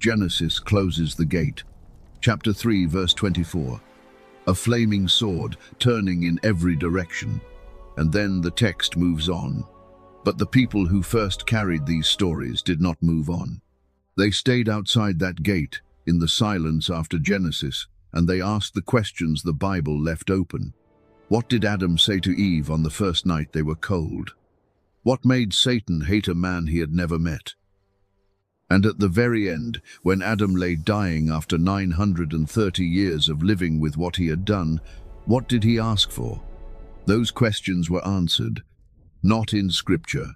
Genesis closes the gate. Chapter 3, verse 24. A flaming sword turning in every direction. And then the text moves on. But the people who first carried these stories did not move on. They stayed outside that gate, in the silence after Genesis, and they asked the questions the Bible left open. What did Adam say to Eve on the first night they were cold? What made Satan hate a man he had never met? And at the very end, when Adam lay dying after 930 years of living with what he had done, what did he ask for? Those questions were answered, not in Scripture.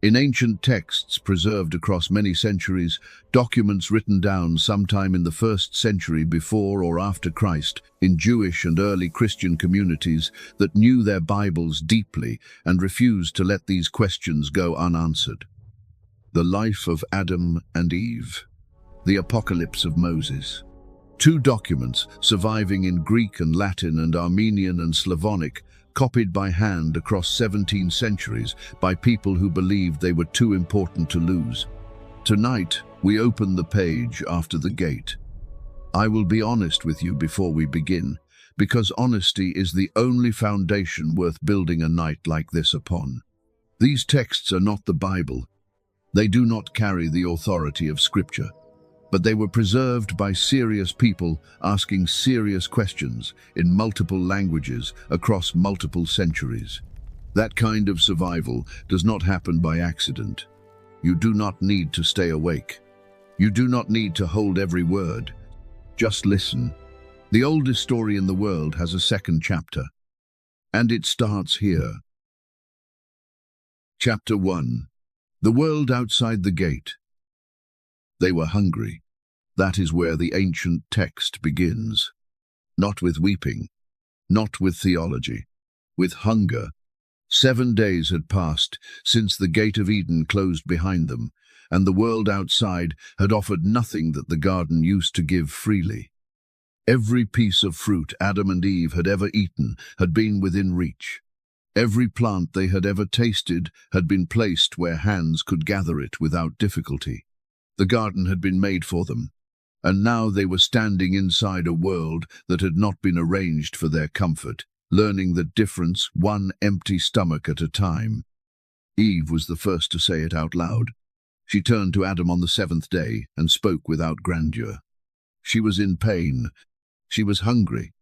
In ancient texts preserved across many centuries, documents written down sometime in the 1st century before or after Christ, in Jewish and early Christian communities that knew their Bibles deeply and refused to let these questions go unanswered. The life of Adam and Eve. The Apocalypse of Moses. Two documents surviving in Greek and Latin and Armenian and Slavonic, copied by hand across 17 centuries by people who believed they were too important to lose. Tonight, we open the page after the gate. I will be honest with you before we begin, because honesty is the only foundation worth building a night like this upon. These texts are not the Bible. They do not carry the authority of Scripture, but they were preserved by serious people asking serious questions in multiple languages across multiple centuries. That kind of survival does not happen by accident. You do not need to stay awake. You do not need to hold every word. Just listen. The oldest story in the world has a second chapter, and it starts here. Chapter 1. The world outside the gate. They were hungry. That is where the ancient text begins. Not with weeping, not with theology, with hunger. 7 days had passed since the gate of Eden closed behind them, and the world outside had offered nothing that the garden used to give freely. Every piece of fruit Adam and Eve had ever eaten had been within reach. Every plant they had ever tasted had been placed where hands could gather it without difficulty. The garden had been made for them, and now they were standing inside a world that had not been arranged for their comfort, learning the difference one empty stomach at a time. Eve was the first to say it out loud. She turned to Adam on the 7th day and spoke without grandeur. She was in pain. She was hungry.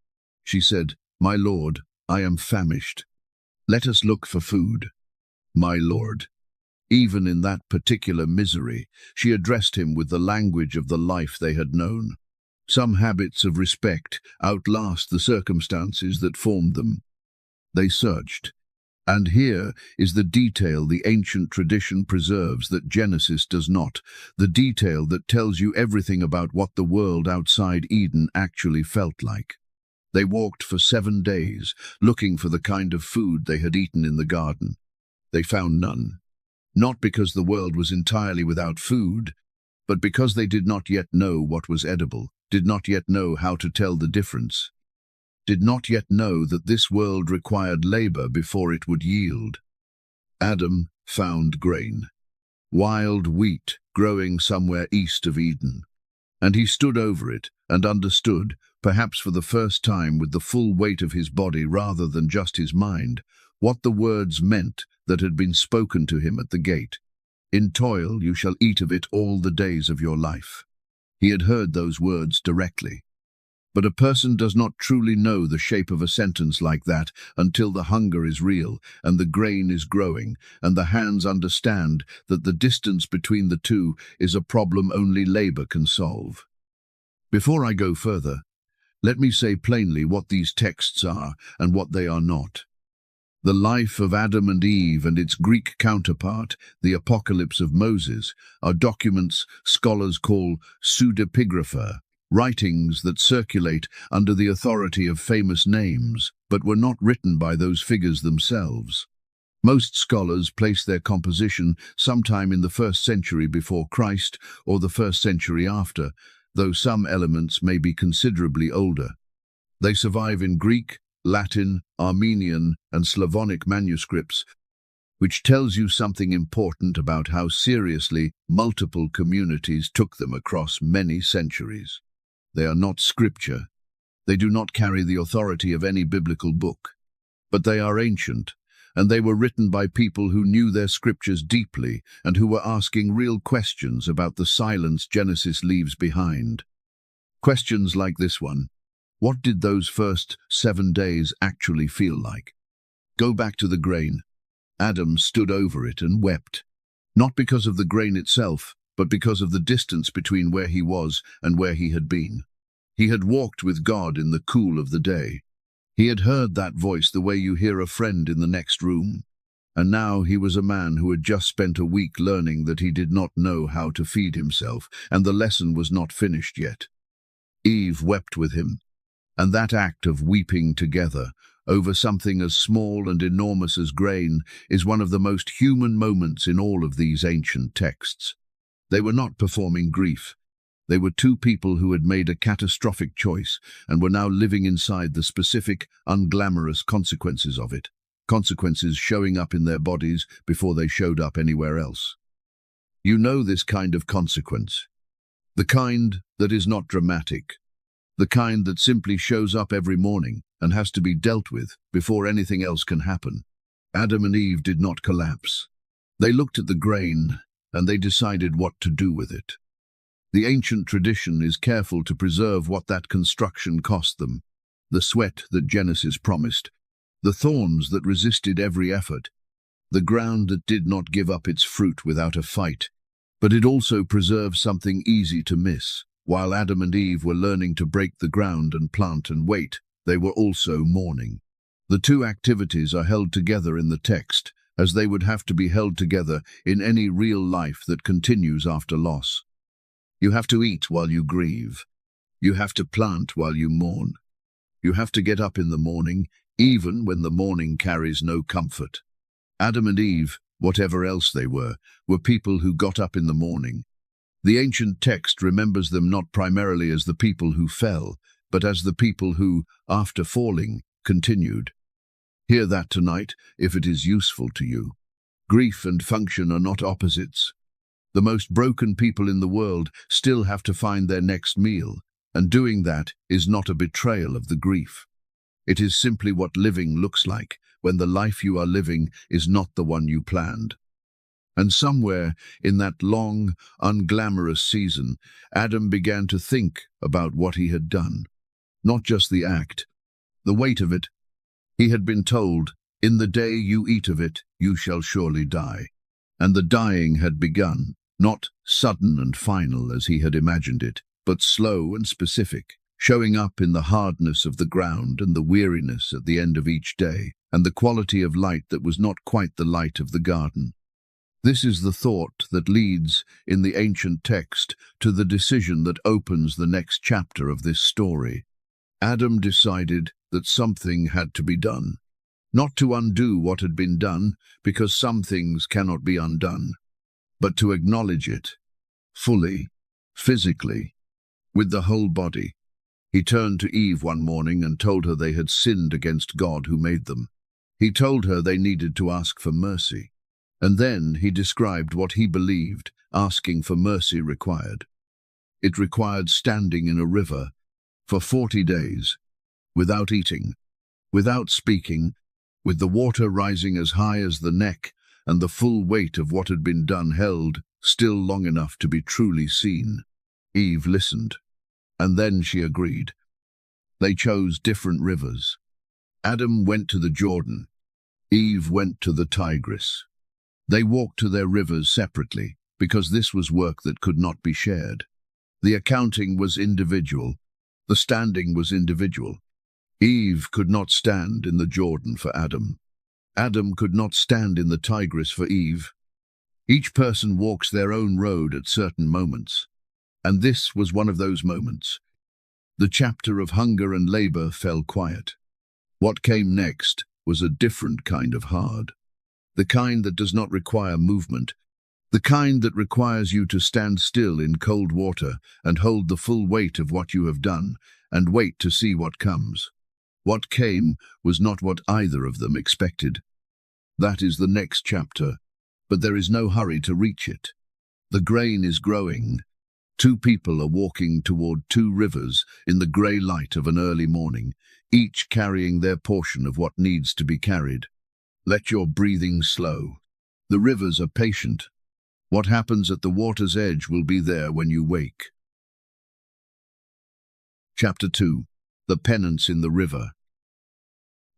She said, "My Lord, I am famished. Let us look for food." My Lord. Even in that particular misery, she addressed him with the language of the life they had known. Some habits of respect outlast the circumstances that formed them. They searched. And here is the detail the ancient tradition preserves that Genesis does not, the detail that tells you everything about what the world outside Eden actually felt like. They walked for 7 days, looking for the kind of food they had eaten in the garden. They found none. Not because the world was entirely without food, but because they did not yet know what was edible, did not yet know how to tell the difference, did not yet know that this world required labor before it would yield. Adam found grain, wild wheat growing somewhere east of Eden, and he stood over it and understood, perhaps for the first time with the full weight of his body rather than just his mind, what the words meant that had been spoken to him at the gate. "In toil you shall eat of it all the days of your life." He had heard those words directly. But a person does not truly know the shape of a sentence like that until the hunger is real and the grain is growing and the hands understand that the distance between the two is a problem only labor can solve. Before I go further, let me say plainly what these texts are and what they are not. The life of Adam and Eve and its Greek counterpart, the Apocalypse of Moses, are documents scholars call pseudepigrapha, writings that circulate under the authority of famous names, but were not written by those figures themselves. Most scholars place their composition sometime in the 1st century before Christ or the 1st century after, though some elements may be considerably older. They survive in Greek, Latin, Armenian, and Slavonic manuscripts, which tells you something important about how seriously multiple communities took them across many centuries. They are not scripture. They do not carry the authority of any biblical book. But they are ancient, and they were written by people who knew their scriptures deeply and who were asking real questions about the silence Genesis leaves behind. Questions like this one: what did those first 7 days actually feel like? Go back to the grain. Adam stood over it and wept, not because of the grain itself, but because of the distance between where he was and where he had been. He had walked with God in the cool of the day. He had heard that voice the way you hear a friend in the next room. And now he was a man who had just spent a week learning that he did not know how to feed himself, and the lesson was not finished yet. Eve wept with him, and that act of weeping together over something as small and enormous as grain is one of the most human moments in all of these ancient texts. They were not performing grief. They were two people who had made a catastrophic choice and were now living inside the specific, unglamorous consequences of it, consequences showing up in their bodies before they showed up anywhere else. You know this kind of consequence, the kind that is not dramatic, the kind that simply shows up every morning and has to be dealt with before anything else can happen. Adam and Eve did not collapse. They looked at the grain and they decided what to do with it. The ancient tradition is careful to preserve what that construction cost them: the sweat that Genesis promised, the thorns that resisted every effort, the ground that did not give up its fruit without a fight. But it also preserves something easy to miss. While Adam and Eve were learning to break the ground and plant and wait, they were also mourning. The two activities are held together in the text, as they would have to be held together in any real life that continues after loss. You have to eat while you grieve. You have to plant while you mourn. You have to get up in the morning, even when the morning carries no comfort. Adam and Eve, whatever else they were people who got up in the morning. The ancient text remembers them not primarily as the people who fell, but as the people who, after falling, continued. Hear that tonight, if it is useful to you. Grief and function are not opposites. The most broken people in the world still have to find their next meal, and doing that is not a betrayal of the grief. It is simply what living looks like when the life you are living is not the one you planned. And somewhere in that long, unglamorous season, Adam began to think about what he had done. Not just the act, the weight of it. He had been told, "In the day you eat of it, you shall surely die." And the dying had begun, not sudden and final as he had imagined it, but slow and specific, showing up in the hardness of the ground and the weariness at the end of each day, and the quality of light that was not quite the light of the garden. This is the thought that leads, in the ancient text, to the decision that opens the next chapter of this story. Adam decided that something had to be done. Not to undo what had been done, because some things cannot be undone, but to acknowledge it, fully, physically, with the whole body. He turned to Eve one morning and told her they had sinned against God who made them. He told her they needed to ask for mercy. And then he described what he believed asking for mercy required. It required standing in a river for 40 days, without eating, without speaking, with the water rising as high as the neck and the full weight of what had been done held still long enough to be truly seen. Eve listened, and then she agreed. They chose different rivers. Adam went to the Jordan. Eve went to the Tigris. They walked to their rivers separately, because this was work that could not be shared. The accounting was individual. The standing was individual. Eve could not stand in the Jordan for Adam. Adam could not stand in the Tigris for Eve. Each person walks their own road at certain moments, and this was one of those moments. The chapter of hunger and labor fell quiet. What came next was a different kind of hard. The kind that does not require movement, the kind that requires you to stand still in cold water and hold the full weight of what you have done and wait to see what comes. What came was not what either of them expected. That is the next chapter, but there is no hurry to reach it. The grain is growing. Two people are walking toward two rivers in the grey light of an early morning, each carrying their portion of what needs to be carried. Let your breathing slow. The rivers are patient. What happens at the water's edge will be there when you wake. Chapter 2. The Penance in the River.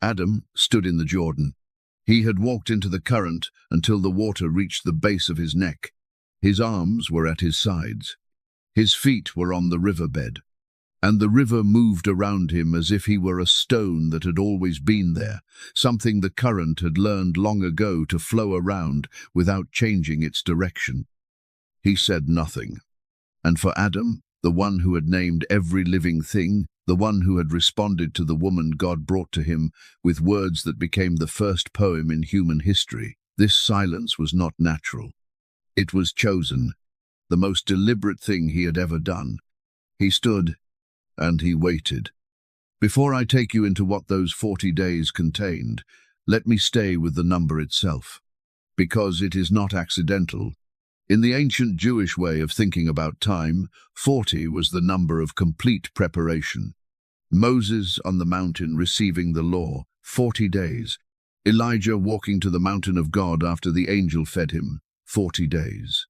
Adam stood in the Jordan. He had walked into the current until the water reached the base of his neck. His arms were at his sides. His feet were on the riverbed, and the river moved around him as if he were a stone that had always been there, something the current had learned long ago to flow around without changing its direction. He said nothing. And for Adam, the one who had named every living thing, the one who had responded to the woman God brought to him with words that became the first poem in human history, this silence was not natural. It was chosen, the most deliberate thing he had ever done. He stood, and he waited. Before I take you into what those 40 days contained, let me stay with the number itself, because it is not accidental. In the ancient Jewish way of thinking about time, 40 was the number of complete preparation. Moses on the mountain receiving the law, 40 days. Elijah walking to the mountain of God after the angel fed him, 40 days.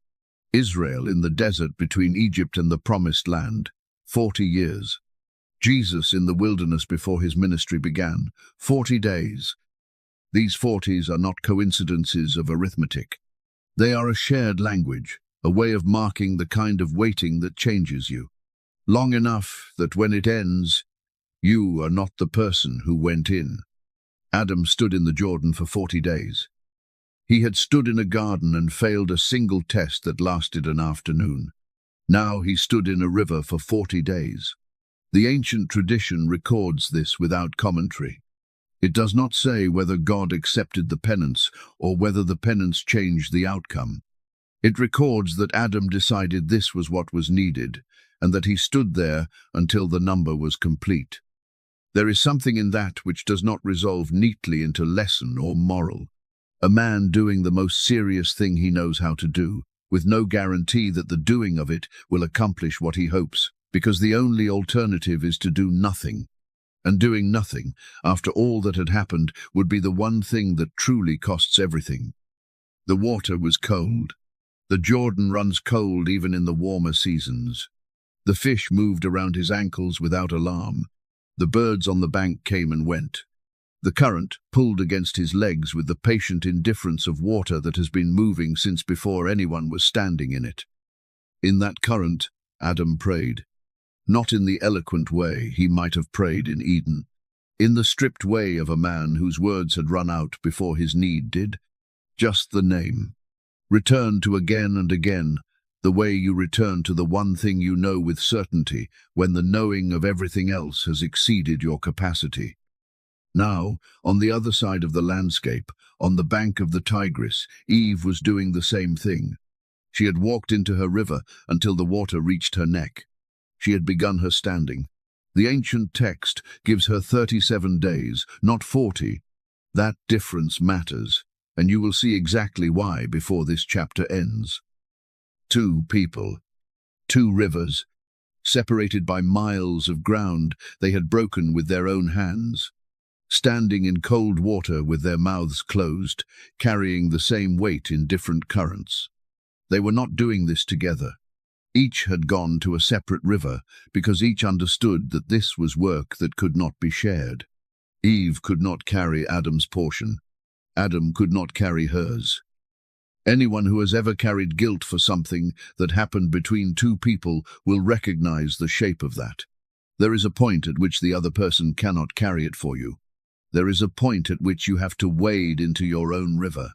Israel in the desert between Egypt and the Promised Land, 40 years. Jesus in the wilderness before his ministry began, 40 days. These 40s are not coincidences of arithmetic. They are a shared language, a way of marking the kind of waiting that changes you. Long enough that when it ends, you are not the person who went in. Adam stood in the Jordan for 40 days. He had stood in a garden and failed a single test that lasted an afternoon. Now he stood in a river for 40 days. The ancient tradition records this without commentary. It does not say whether God accepted the penance or whether the penance changed the outcome. It records that Adam decided this was what was needed, and that he stood there until the number was complete. There is something in that which does not resolve neatly into lesson or moral. A man doing the most serious thing he knows how to do, with no guarantee that the doing of it will accomplish what he hopes, because the only alternative is to do nothing. And doing nothing, after all that had happened, would be the one thing that truly costs everything. The water was cold. The Jordan runs cold even in the warmer seasons. The fish moved around his ankles without alarm. The birds on the bank came and went. The current pulled against his legs with the patient indifference of water that has been moving since before anyone was standing in it. In that current, Adam prayed. Not in the eloquent way he might have prayed in Eden. In the stripped way of a man whose words had run out before his need did. Just the name. Return to again and again, the way you return to the one thing you know with certainty when the knowing of everything else has exceeded your capacity. Now, on the other side of the landscape, on the bank of the Tigris, Eve was doing the same thing. She had walked into her river until the water reached her neck. She had begun her standing. The ancient text gives her 37 days, not 40. That difference matters, and you will see exactly why before this chapter ends. Two people, two rivers, separated by miles of ground they had broken with their own hands, standing in cold water with their mouths closed, carrying the same weight in different currents. They were not doing this together. Each had gone to a separate river because each understood that this was work that could not be shared. Eve could not carry Adam's portion. Adam could not carry hers. Anyone who has ever carried guilt for something that happened between two people will recognize the shape of that. There is a point at which the other person cannot carry it for you. There is a point at which you have to wade into your own river.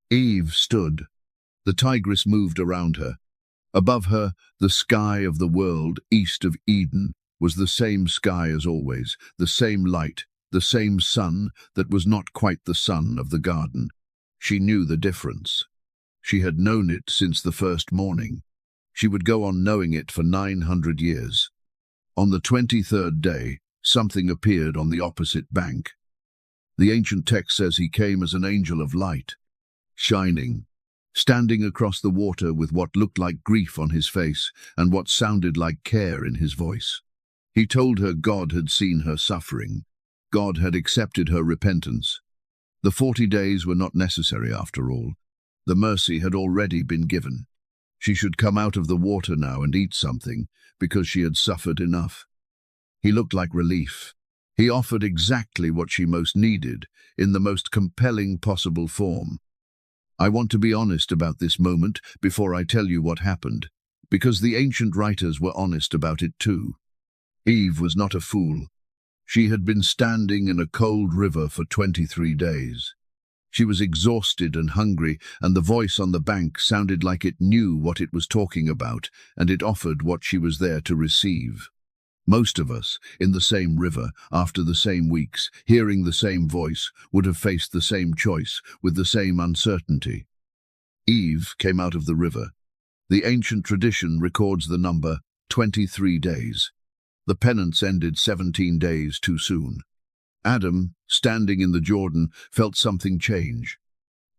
Eve stood. The Tigris moved around her. Above her, the sky of the world, east of Eden, was the same sky as always, the same light, the same sun that was not quite the sun of the garden. She knew the difference. She had known it since the first morning. She would go on knowing it for 900 years. On the 23rd day, something appeared on the opposite bank. The ancient text says he came as an angel of light, shining, standing across the water with what looked like grief on his face and what sounded like care in his voice. He told her God had seen her suffering. God had accepted her repentance. The 40 days were not necessary after all. The mercy had already been given. She should come out of the water now and eat something, because she had suffered enough. He looked like relief. He offered exactly what she most needed, in the most compelling possible form. I want to be honest about this moment before I tell you what happened, because the ancient writers were honest about it too. Eve was not a fool. She had been standing in a cold river for 23 days. She was exhausted and hungry, and the voice on the bank sounded like it knew what it was talking about, and it offered what she was there to receive. Most of us, in the same river, after the same weeks, hearing the same voice, would have faced the same choice, with the same uncertainty. Eve came out of the river. The ancient tradition records the number 23 days. The penance ended 17 days too soon. Adam, standing in the Jordan, felt something change.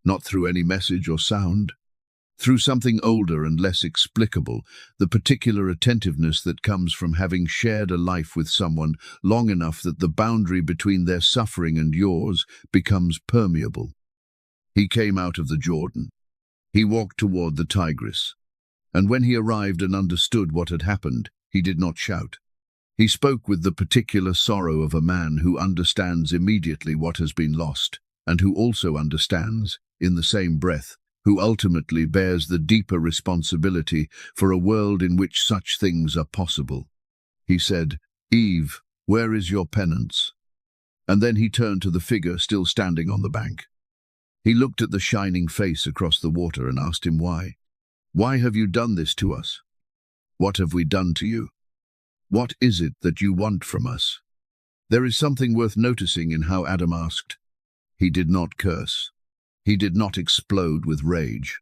Not through any message or sound. Through something older and less explicable, the particular attentiveness that comes from having shared a life with someone long enough that the boundary between their suffering and yours becomes permeable. He came out of the Jordan. He walked toward the Tigris. And when he arrived and understood what had happened, he did not shout. He spoke with the particular sorrow of a man who understands immediately what has been lost, and who also understands, in the same breath, who ultimately bears the deeper responsibility for a world in which such things are possible. He said, "Eve, where is your penance?" And then he turned to the figure still standing on the bank. He looked at the shining face across the water and asked him why. "Why have you done this to us? What have we done to you? What is it that you want from us?" There is something worth noticing in how Adam asked. He did not curse. He did not explode with rage.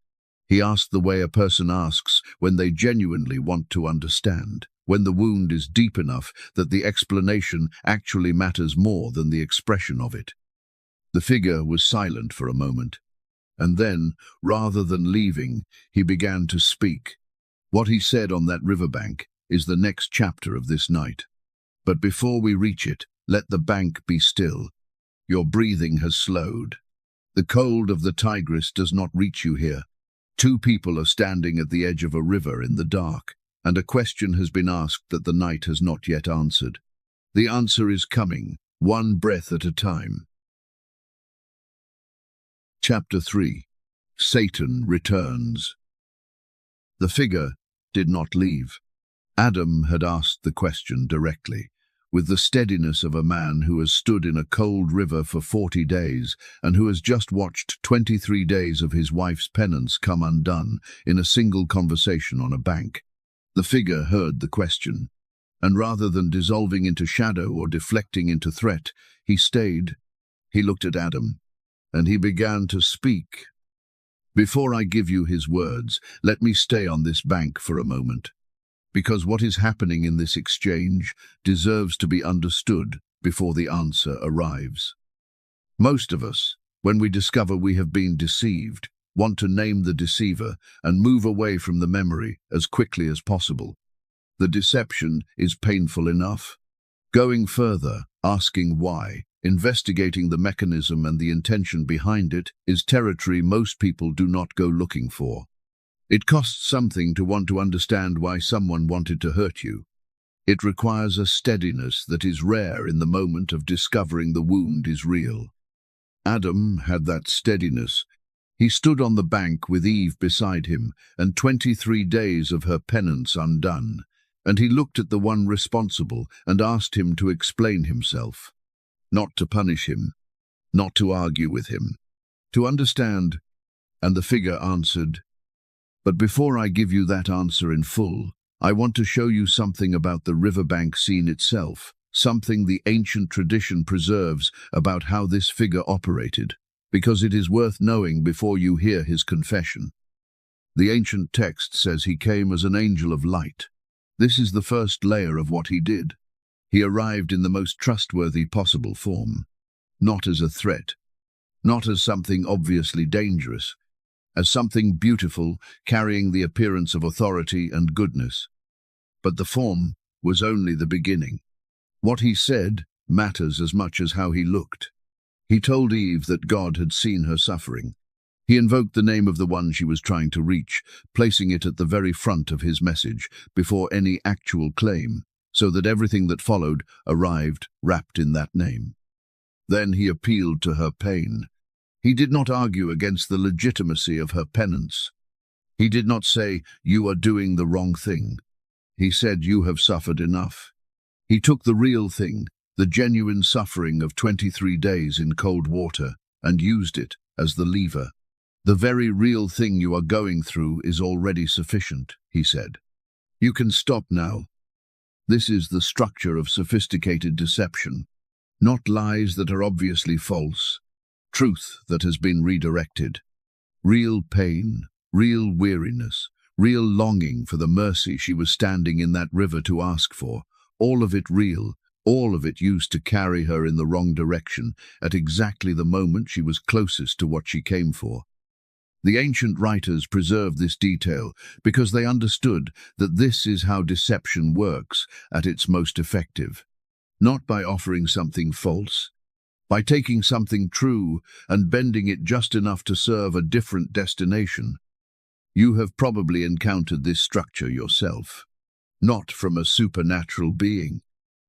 He asked the way a person asks when they genuinely want to understand, when the wound is deep enough that the explanation actually matters more than the expression of it. The figure was silent for a moment, and then, rather than leaving, he began to speak. What he said on that riverbank is the next chapter of this night. But before we reach it, let the bank be still. Your breathing has slowed. The cold of the Tigris does not reach you here. Two people are standing at the edge of a river in the dark, and a question has been asked that the night has not yet answered. The answer is coming, one breath at a time. Chapter 3. Satan returns. The figure did not leave. Adam had asked the question directly, with the steadiness of a man who has stood in a cold river for 40 days and who has just watched 23 days of his wife's penance come undone in a single conversation on a bank. The figure heard the question, and rather than dissolving into shadow or deflecting into threat, he stayed. He looked at Adam, and he began to speak. "Before I give you his words, let me stay on this bank for a moment, because what is happening in this exchange deserves to be understood before the answer arrives." Most of us, when we discover we have been deceived, want to name the deceiver and move away from the memory as quickly as possible. The deception is painful enough. Going further, asking why, investigating the mechanism and the intention behind it, is territory most people do not go looking for. It costs something to want to understand why someone wanted to hurt you. It requires a steadiness that is rare in the moment of discovering the wound is real. Adam had that steadiness. He stood on the bank with Eve beside him, and 23 days of her penance undone, and he looked at the one responsible and asked him to explain himself. Not to punish him, not to argue with him, to understand. And the figure answered, "But before I give you that answer in full, I want to show you something about the riverbank scene itself, something the ancient tradition preserves about how this figure operated, because it is worth knowing before you hear his confession." The ancient text says he came as an angel of light. This is the first layer of what he did. He arrived in the most trustworthy possible form. not as a threat, not as something obviously dangerous, as something beautiful, carrying the appearance of authority and goodness. But the form was only the beginning. What he said matters as much as how he looked. He told Eve that God had seen her suffering. He invoked the name of the one she was trying to reach, placing it at the very front of his message, before any actual claim, so that everything that followed arrived wrapped in that name. Then he appealed to her pain. He did not argue against the legitimacy of her penance. He did not say, "You are doing the wrong thing." He said, "You have suffered enough." He took the real thing, the genuine suffering of 23 days in cold water, and used it as the lever. "The very real thing you are going through is already sufficient," he said. "You can stop now." This is the structure of sophisticated deception. Not lies that are obviously false, truth that has been redirected. Real pain, real weariness, real longing for the mercy she was standing in that river to ask for, all of it real, all of it used to carry her in the wrong direction at exactly the moment she was closest to what she came for. The ancient writers preserved this detail because they understood that this is how deception works at its most effective. Not by offering something false, by taking something true and bending it just enough to serve a different destination. You have probably encountered this structure yourself, not from a supernatural being,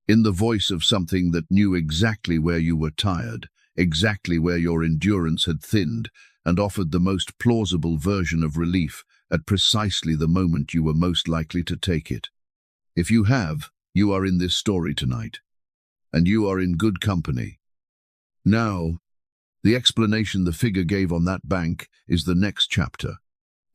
in the voice of something that knew exactly where you were tired, exactly where your endurance had thinned, and offered the most plausible version of relief at precisely the moment you were most likely to take it. If you have, you are in this story tonight, and you are in good company. Now, the explanation the figure gave on that bank is the next chapter.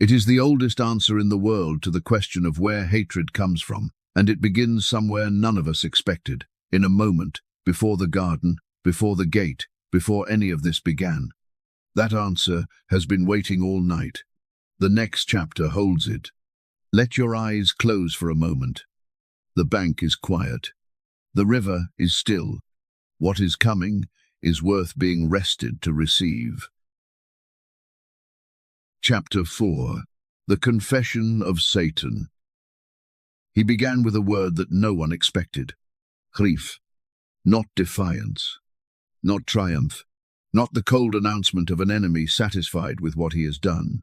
It is the oldest answer in the world to the question of where hatred comes from, and it begins somewhere none of us expected, in a moment, before the garden, before the gate, before any of this began. That answer has been waiting all night. The next chapter holds it. Let your eyes close for a moment. The bank is quiet. The river is still. What is coming is worth being rested to receive. Chapter 4. The Confession of Satan. He began with a word that no one expected. Grief. Not defiance. Not triumph. Not the cold announcement of an enemy satisfied with what he has done.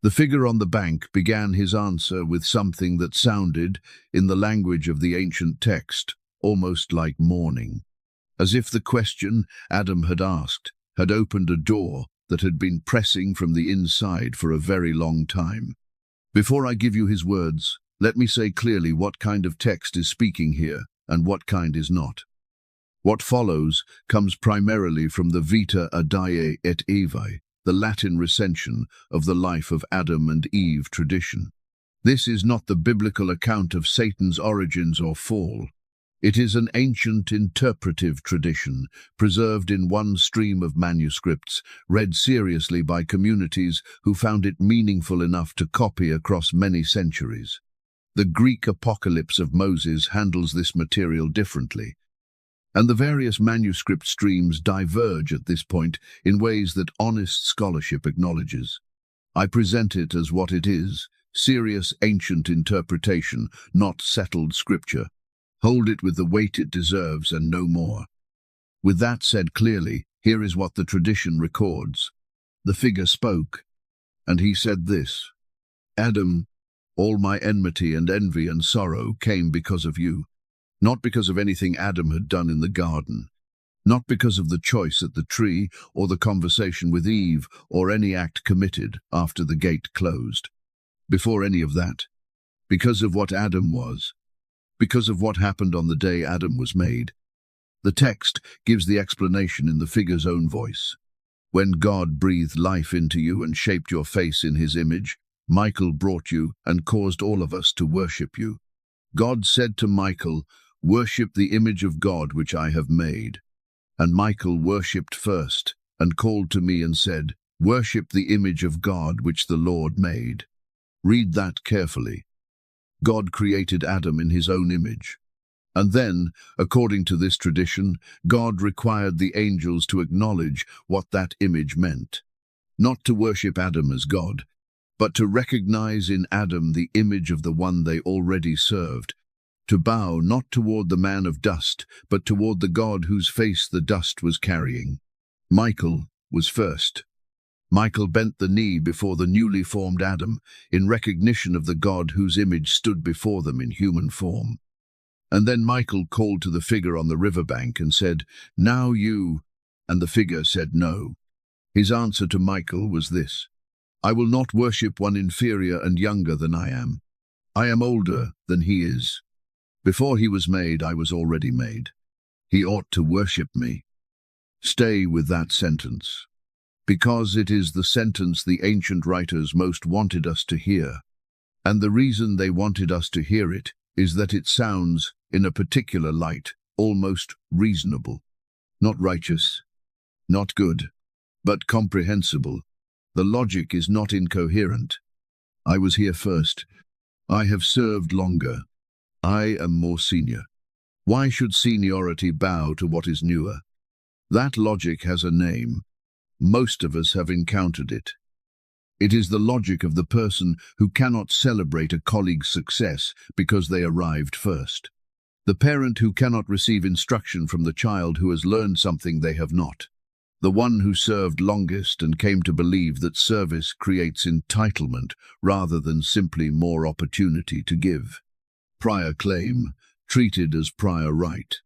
The figure on the bank began his answer with something that sounded, in the language of the ancient text, almost like mourning. As if the question Adam had asked had opened a door that had been pressing from the inside for a very long time. Before I give you his words, let me say clearly what kind of text is speaking here and what kind is not. What follows comes primarily from the Vita Adae et Evae, the Latin recension of the life of Adam and Eve tradition. This is not the biblical account of Satan's origins or fall. It is an ancient interpretive tradition, preserved in one stream of manuscripts, read seriously by communities who found it meaningful enough to copy across many centuries. The Greek Apocalypse of Moses handles this material differently, and the various manuscript streams diverge at this point in ways that honest scholarship acknowledges. I present it as what it is, serious ancient interpretation, not settled scripture. Hold it with the weight it deserves and no more. With that said clearly, here is what the tradition records. The figure spoke, and he said this: Adam, all my enmity and envy and sorrow came because of you. Not because of anything Adam had done in the garden, not because of the choice at the tree or the conversation with Eve or any act committed after the gate closed. Before any of that, because of what Adam was, because of what happened on the day Adam was made. The text gives the explanation in the figure's own voice. When God breathed life into you and shaped your face in his image, Michael brought you and caused all of us to worship you. God said to Michael, "Worship the image of God which I have made." And Michael worshipped first and called to me and said, "Worship the image of God which the Lord made." Read that carefully. God created Adam in his own image. And then, according to this tradition, God required the angels to acknowledge what that image meant. Not to worship Adam as God, but to recognize in Adam the image of the one they already served, to bow not toward the man of dust, but toward the God whose face the dust was carrying. Michael was first. Michael bent the knee before the newly formed Adam, in recognition of the God whose image stood before them in human form. And then Michael called to the figure on the riverbank and said, "Now you," and the figure said no. His answer to Michael was this: "I will not worship one inferior and younger than I am. I am older than he is. Before he was made, I was already made. He ought to worship me." Stay with that sentence, because it is the sentence the ancient writers most wanted us to hear. And the reason they wanted us to hear it is that it sounds, in a particular light, almost reasonable. Not righteous, not good, but comprehensible. The logic is not incoherent. I was here first. I have served longer. I am more senior. Why should seniority bow to what is newer? That logic has a name. Most of us have encountered it. It is the logic of the person who cannot celebrate a colleague's success because they arrived first. The parent who cannot receive instruction from the child who has learned something they have not. The one who served longest and came to believe that service creates entitlement rather than simply more opportunity to give. Prior claim, treated as prior right.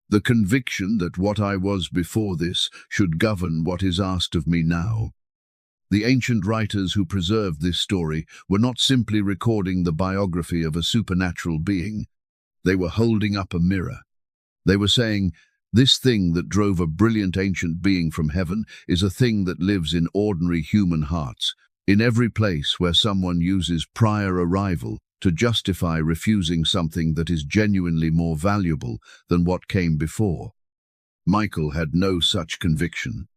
The conviction that what I was before this should govern what is asked of me now. The ancient writers who preserved this story were not simply recording the biography of a supernatural being. They were holding up a mirror. They were saying, this thing that drove a brilliant ancient being from heaven is a thing that lives in ordinary human hearts, in every place where someone uses prior arrival to justify refusing something that is genuinely more valuable than what came before. Michael had no such conviction.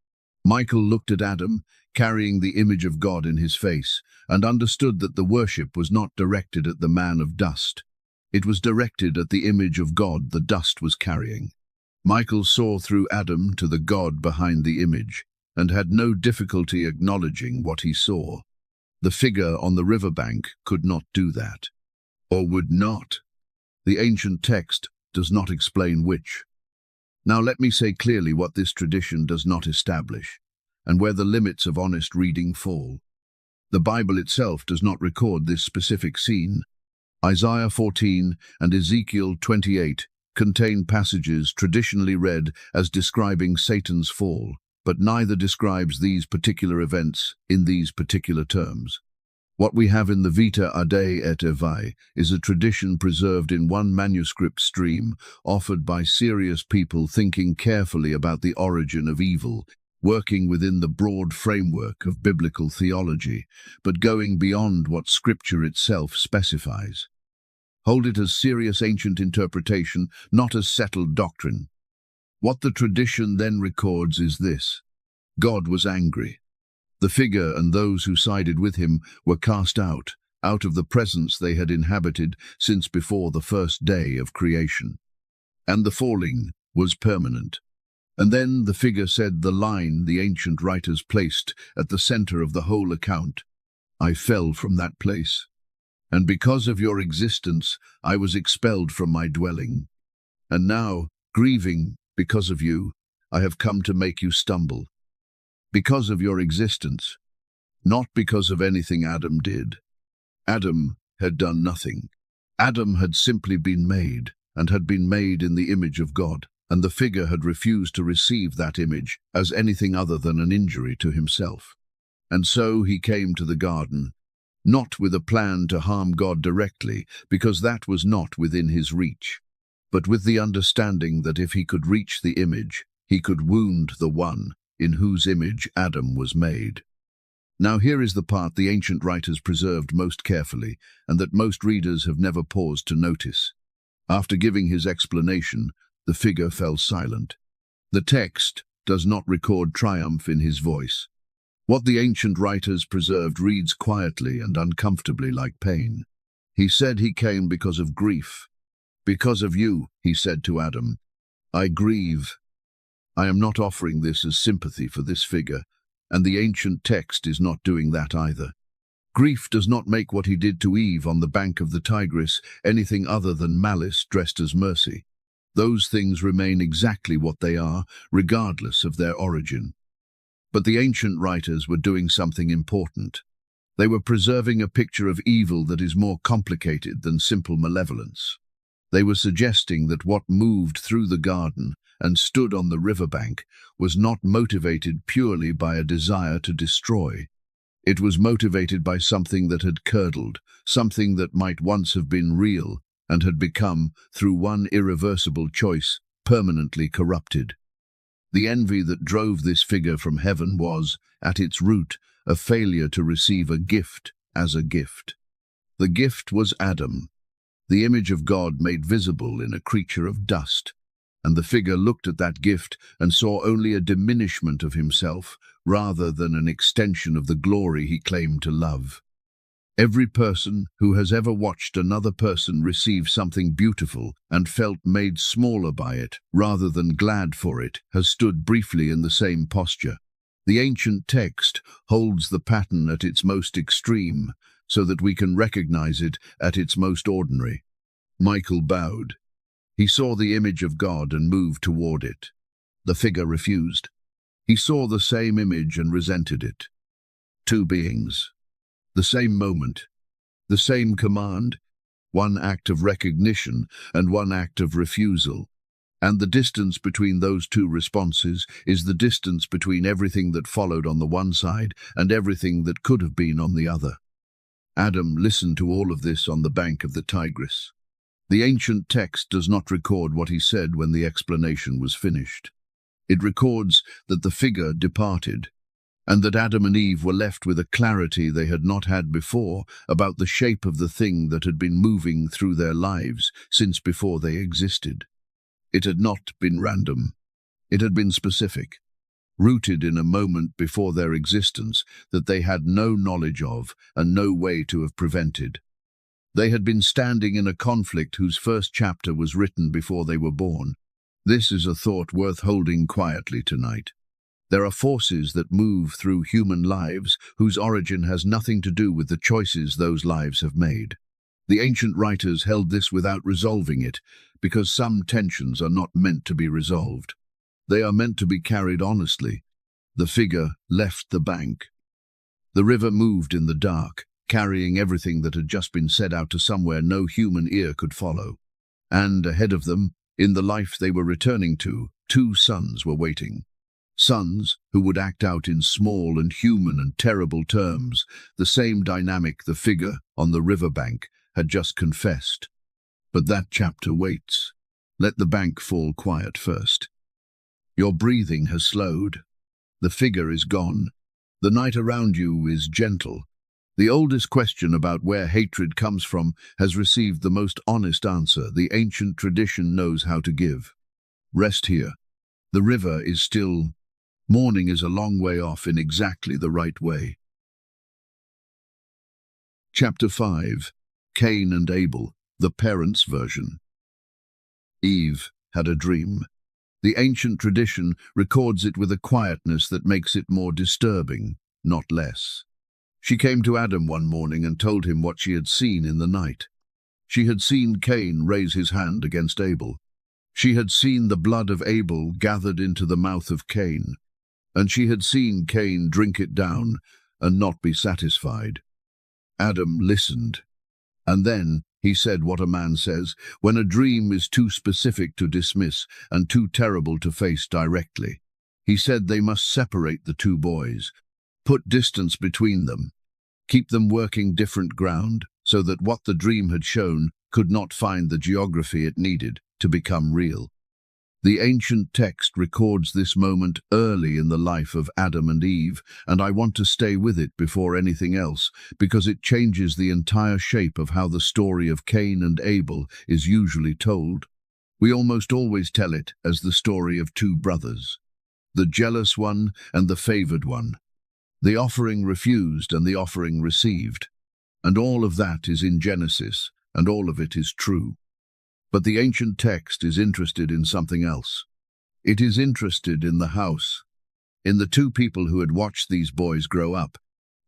Michael looked at Adam, carrying the image of God in his face, and understood that the worship was not directed at the man of dust. It was directed at the image of God the dust was carrying. Michael saw through Adam to the God behind the image, and had no difficulty acknowledging what he saw. The figure on the riverbank could not do that, or would not. The ancient text does not explain which. Now let me say clearly what this tradition does not establish, and where the limits of honest reading fall. The Bible itself does not record this specific scene. Isaiah 14 and Ezekiel 28 contain passages traditionally read as describing Satan's fall, but neither describes these particular events in these particular terms. What we have in the Vita Adei et Evai is a tradition preserved in one manuscript stream, offered by serious people thinking carefully about the origin of evil, working within the broad framework of biblical theology, but going beyond what Scripture itself specifies. Hold it as serious ancient interpretation, not as settled doctrine. What the tradition then records is this: God was angry. The figure and those who sided with him were cast out of the presence they had inhabited since before the first day of creation. And the falling was permanent. And then the figure said the line the ancient writers placed at the center of the whole account: I fell from that place, and because of your existence I was expelled from my dwelling. And now, grieving because of you, I have come to make you stumble. Because of your existence, not because of anything Adam did. Adam had done nothing. Adam had simply been made, and had been made in the image of God, and the figure had refused to receive that image as anything other than an injury to himself. And so he came to the garden, not with a plan to harm God directly, because that was not within his reach, but with the understanding that if he could reach the image, he could wound the one in whose image Adam was made. Now here is the part the ancient writers preserved most carefully, and that most readers have never paused to notice. After giving his explanation, the figure fell silent. The text does not record triumph in his voice. What the ancient writers preserved reads quietly and uncomfortably like pain. He said he came because of grief. "Because of you," he said to Adam, "I grieve. I am not offering this as sympathy for this figure, and the ancient text is not doing that either. Grief does not make what he did to Eve on the bank of the Tigris anything other than malice dressed as mercy. Those things remain exactly what they are, regardless of their origin. But the ancient writers were doing something important. They were preserving a picture of evil that is more complicated than simple malevolence. They were suggesting that what moved through the garden and stood on the riverbank was not motivated purely by a desire to destroy. It was motivated by something that had curdled, something that might once have been real and had become, through one irreversible choice, permanently corrupted. The envy that drove this figure from heaven was, at its root, a failure to receive a gift as a gift. The gift was Adam, the image of God made visible in a creature of dust, and the figure looked at that gift and saw only a diminishment of himself rather than an extension of the glory he claimed to love. Every person who has ever watched another person receive something beautiful and felt made smaller by it, rather than glad for it, has stood briefly in the same posture. The ancient text holds the pattern at its most extreme, so that we can recognize it at its most ordinary. Michael bowed. He saw the image of God and moved toward it. The figure refused. He saw the same image and resented it. Two beings. The same moment, the same command, one act of recognition and one act of refusal. And the distance between those two responses is the distance between everything that followed on the one side and everything that could have been on the other. Adam listened to all of this on the bank of the Tigris. The ancient text does not record what he said when the explanation was finished. It records that the figure departed, and that Adam and Eve were left with a clarity they had not had before about the shape of the thing that had been moving through their lives since before they existed. It had not been random. It had been specific, rooted in a moment before their existence that they had no knowledge of and no way to have prevented. They had been standing in a conflict whose first chapter was written before they were born. This is a thought worth holding quietly tonight. There are forces that move through human lives whose origin has nothing to do with the choices those lives have made. The ancient writers held this without resolving it, because some tensions are not meant to be resolved. They are meant to be carried honestly. The figure left the bank. The river moved in the dark, carrying everything that had just been said out to somewhere no human ear could follow. And ahead of them, in the life they were returning to, two sons were waiting. Sons who would act out in small and human and terrible terms the same dynamic the figure on the riverbank had just confessed. But that chapter waits. Let the bank fall quiet first. Your breathing has slowed. The figure is gone. The night around you is gentle. The oldest question about where hatred comes from has received the most honest answer the ancient tradition knows how to give. Rest here. The river is still. Morning is a long way off in exactly the right way. Chapter 5. Cain and Abel, the parents' version. Eve had a dream. The ancient tradition records it with a quietness that makes it more disturbing, not less. She came to Adam one morning and told him what she had seen in the night. She had seen Cain raise his hand against Abel. She had seen the blood of Abel gathered into the mouth of Cain, and she had seen Cain drink it down and not be satisfied. Adam listened, and then he said what a man says when a dream is too specific to dismiss and too terrible to face directly. He said they must separate the two boys, put distance between them, keep them working different ground so that what the dream had shown could not find the geography it needed to become real. The ancient text records this moment early in the life of Adam and Eve, and I want to stay with it before anything else, because it changes the entire shape of how the story of Cain and Abel is usually told. We almost always tell it as the story of two brothers, the jealous one and the favored one, the offering refused and the offering received. And all of that is in Genesis, and all of it is true. But the ancient text is interested in something else. It is interested in the house, in the two people who had watched these boys grow up,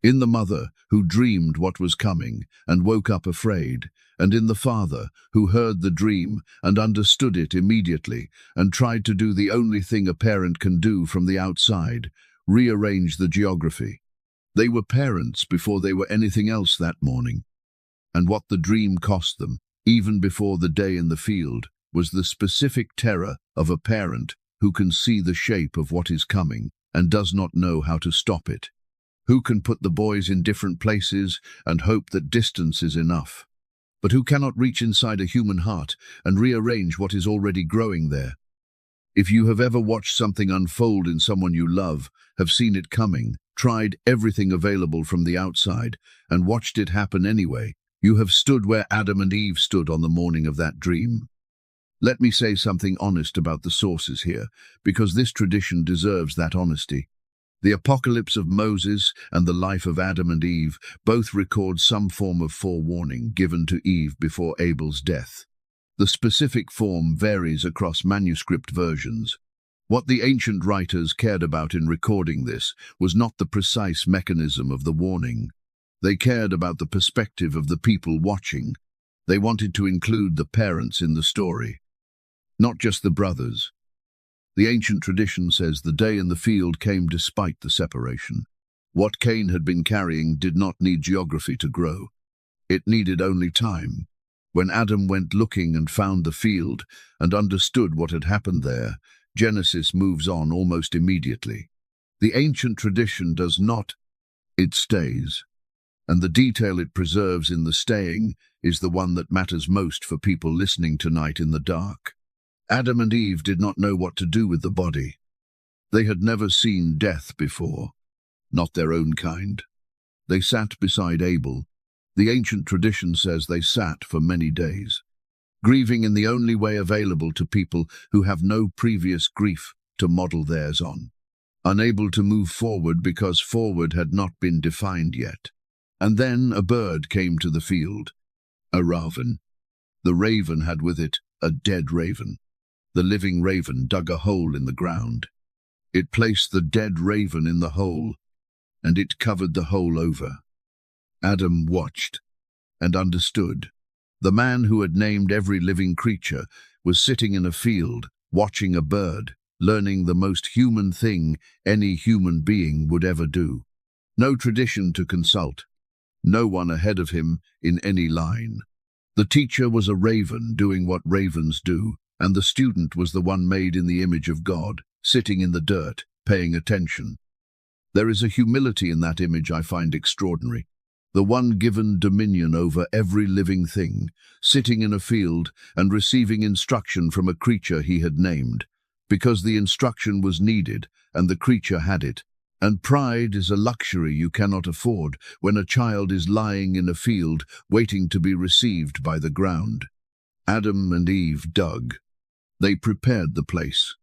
in the mother who dreamed what was coming and woke up afraid, and in the father who heard the dream and understood it immediately and tried to do the only thing a parent can do from the outside, rearrange the geography. They were parents before they were anything else that morning. And what the dream cost them, even before the day in the field, was the specific terror of a parent who can see the shape of what is coming and does not know how to stop it. Who can put the boys in different places and hope that distance is enough, but who cannot reach inside a human heart and rearrange what is already growing there. If you have ever watched something unfold in someone you love, have seen it coming, tried everything available from the outside, and watched it happen anyway, you have stood where Adam and Eve stood on the morning of that dream. Let me say something honest about the sources here, because this tradition deserves that honesty. The Apocalypse of Moses and the life of Adam and Eve both record some form of forewarning given to Eve before Abel's death. The specific form varies across manuscript versions. What the ancient writers cared about in recording this was not the precise mechanism of the warning. They cared about the perspective of the people watching. They wanted to include the parents in the story, not just the brothers. The ancient tradition says the day in the field came despite the separation. What Cain had been carrying did not need geography to grow. It needed only time. When Adam went looking and found the field and understood what had happened there, Genesis moves on almost immediately. The ancient tradition does not, it stays. And the detail it preserves in the staying is the one that matters most for people listening tonight in the dark. Adam and Eve did not know what to do with the body. They had never seen death before, not their own kind. They sat beside Abel. The ancient tradition says they sat for many days, grieving in the only way available to people who have no previous grief to model theirs on, unable to move forward because forward had not been defined yet. And then a bird came to the field, a raven. The raven had with it a dead raven. The living raven dug a hole in the ground. It placed the dead raven in the hole, and it covered the hole over. Adam watched and understood. The man who had named every living creature was sitting in a field, watching a bird, learning the most human thing any human being would ever do. No tradition to consult. No one ahead of him in any line. The teacher was a raven doing what ravens do, and the student was the one made in the image of God, sitting in the dirt, paying attention. There is a humility in that image I find extraordinary. The one given dominion over every living thing, sitting in a field and receiving instruction from a creature he had named, because the instruction was needed and the creature had it. And pride is a luxury you cannot afford when a child is lying in a field waiting to be received by the ground. Adam and Eve dug. They prepared the place.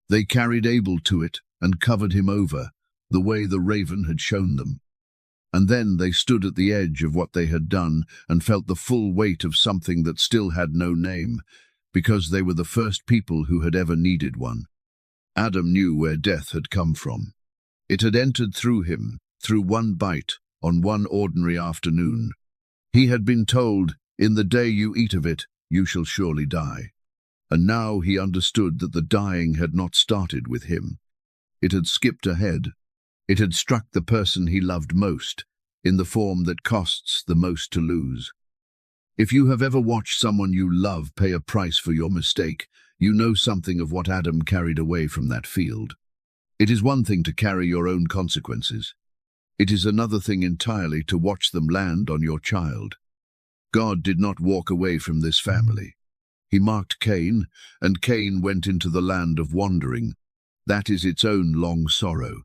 They carried Abel to it and covered him over, the way the raven had shown them. And then they stood at the edge of what they had done and felt the full weight of something that still had no name, because they were the first people who had ever needed one. Adam knew where death had come from. It had entered through him, through one bite, on one ordinary afternoon. He had been told, "In the day you eat of it, you shall surely die." And now he understood that the dying had not started with him. It had skipped ahead. It had struck the person he loved most, in the form that costs the most to lose. If you have ever watched someone you love pay a price for your mistake, you know something of what Adam carried away from that field. It is one thing to carry your own consequences. It is another thing entirely to watch them land on your child. God did not walk away from this family. He marked Cain, and Cain went into the land of wandering. That is its own long sorrow.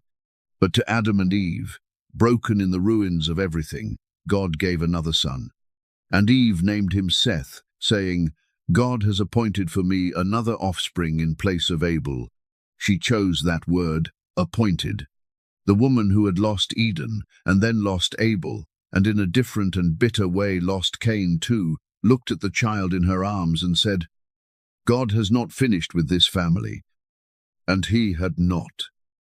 But to Adam and Eve, broken in the ruins of everything, God gave another son. And Eve named him Seth, saying, "God has appointed for me another offspring in place of Abel." She chose that word, appointed. The woman who had lost Eden and then lost Abel, and in a different and bitter way lost Cain too, looked at the child in her arms and said, God has not finished with this family. And he had not.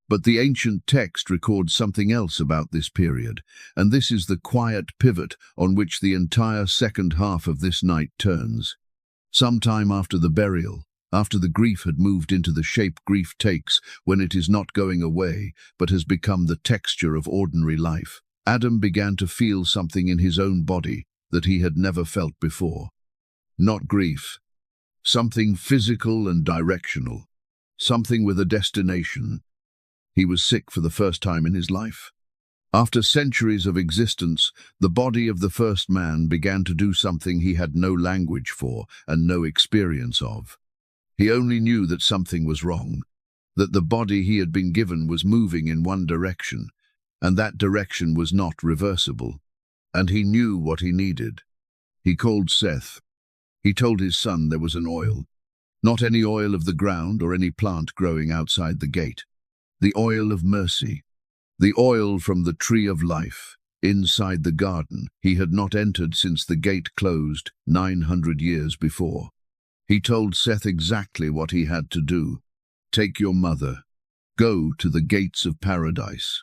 But the ancient text records something else about this period, and this is the quiet pivot on which the entire second half of this night turns. Sometime after the burial, after the grief had moved into the shape grief takes when it is not going away, but has become the texture of ordinary life, Adam began to feel something in his own body that he had never felt before. Not grief. Something physical and directional. Something with a destination. He was sick for the first time in his life. After centuries of existence, the body of the first man began to do something he had no language for and no experience of. He only knew that something was wrong, that the body he had been given was moving in one direction, and that direction was not reversible. And he knew what he needed. He called Seth. He told his son there was an oil. Not any oil of the ground or any plant growing outside the gate. The oil of mercy. The oil from the tree of life, inside the garden he had not entered since the gate closed 900 years before. He told Seth exactly what he had to do. Take your mother. Go to the gates of paradise.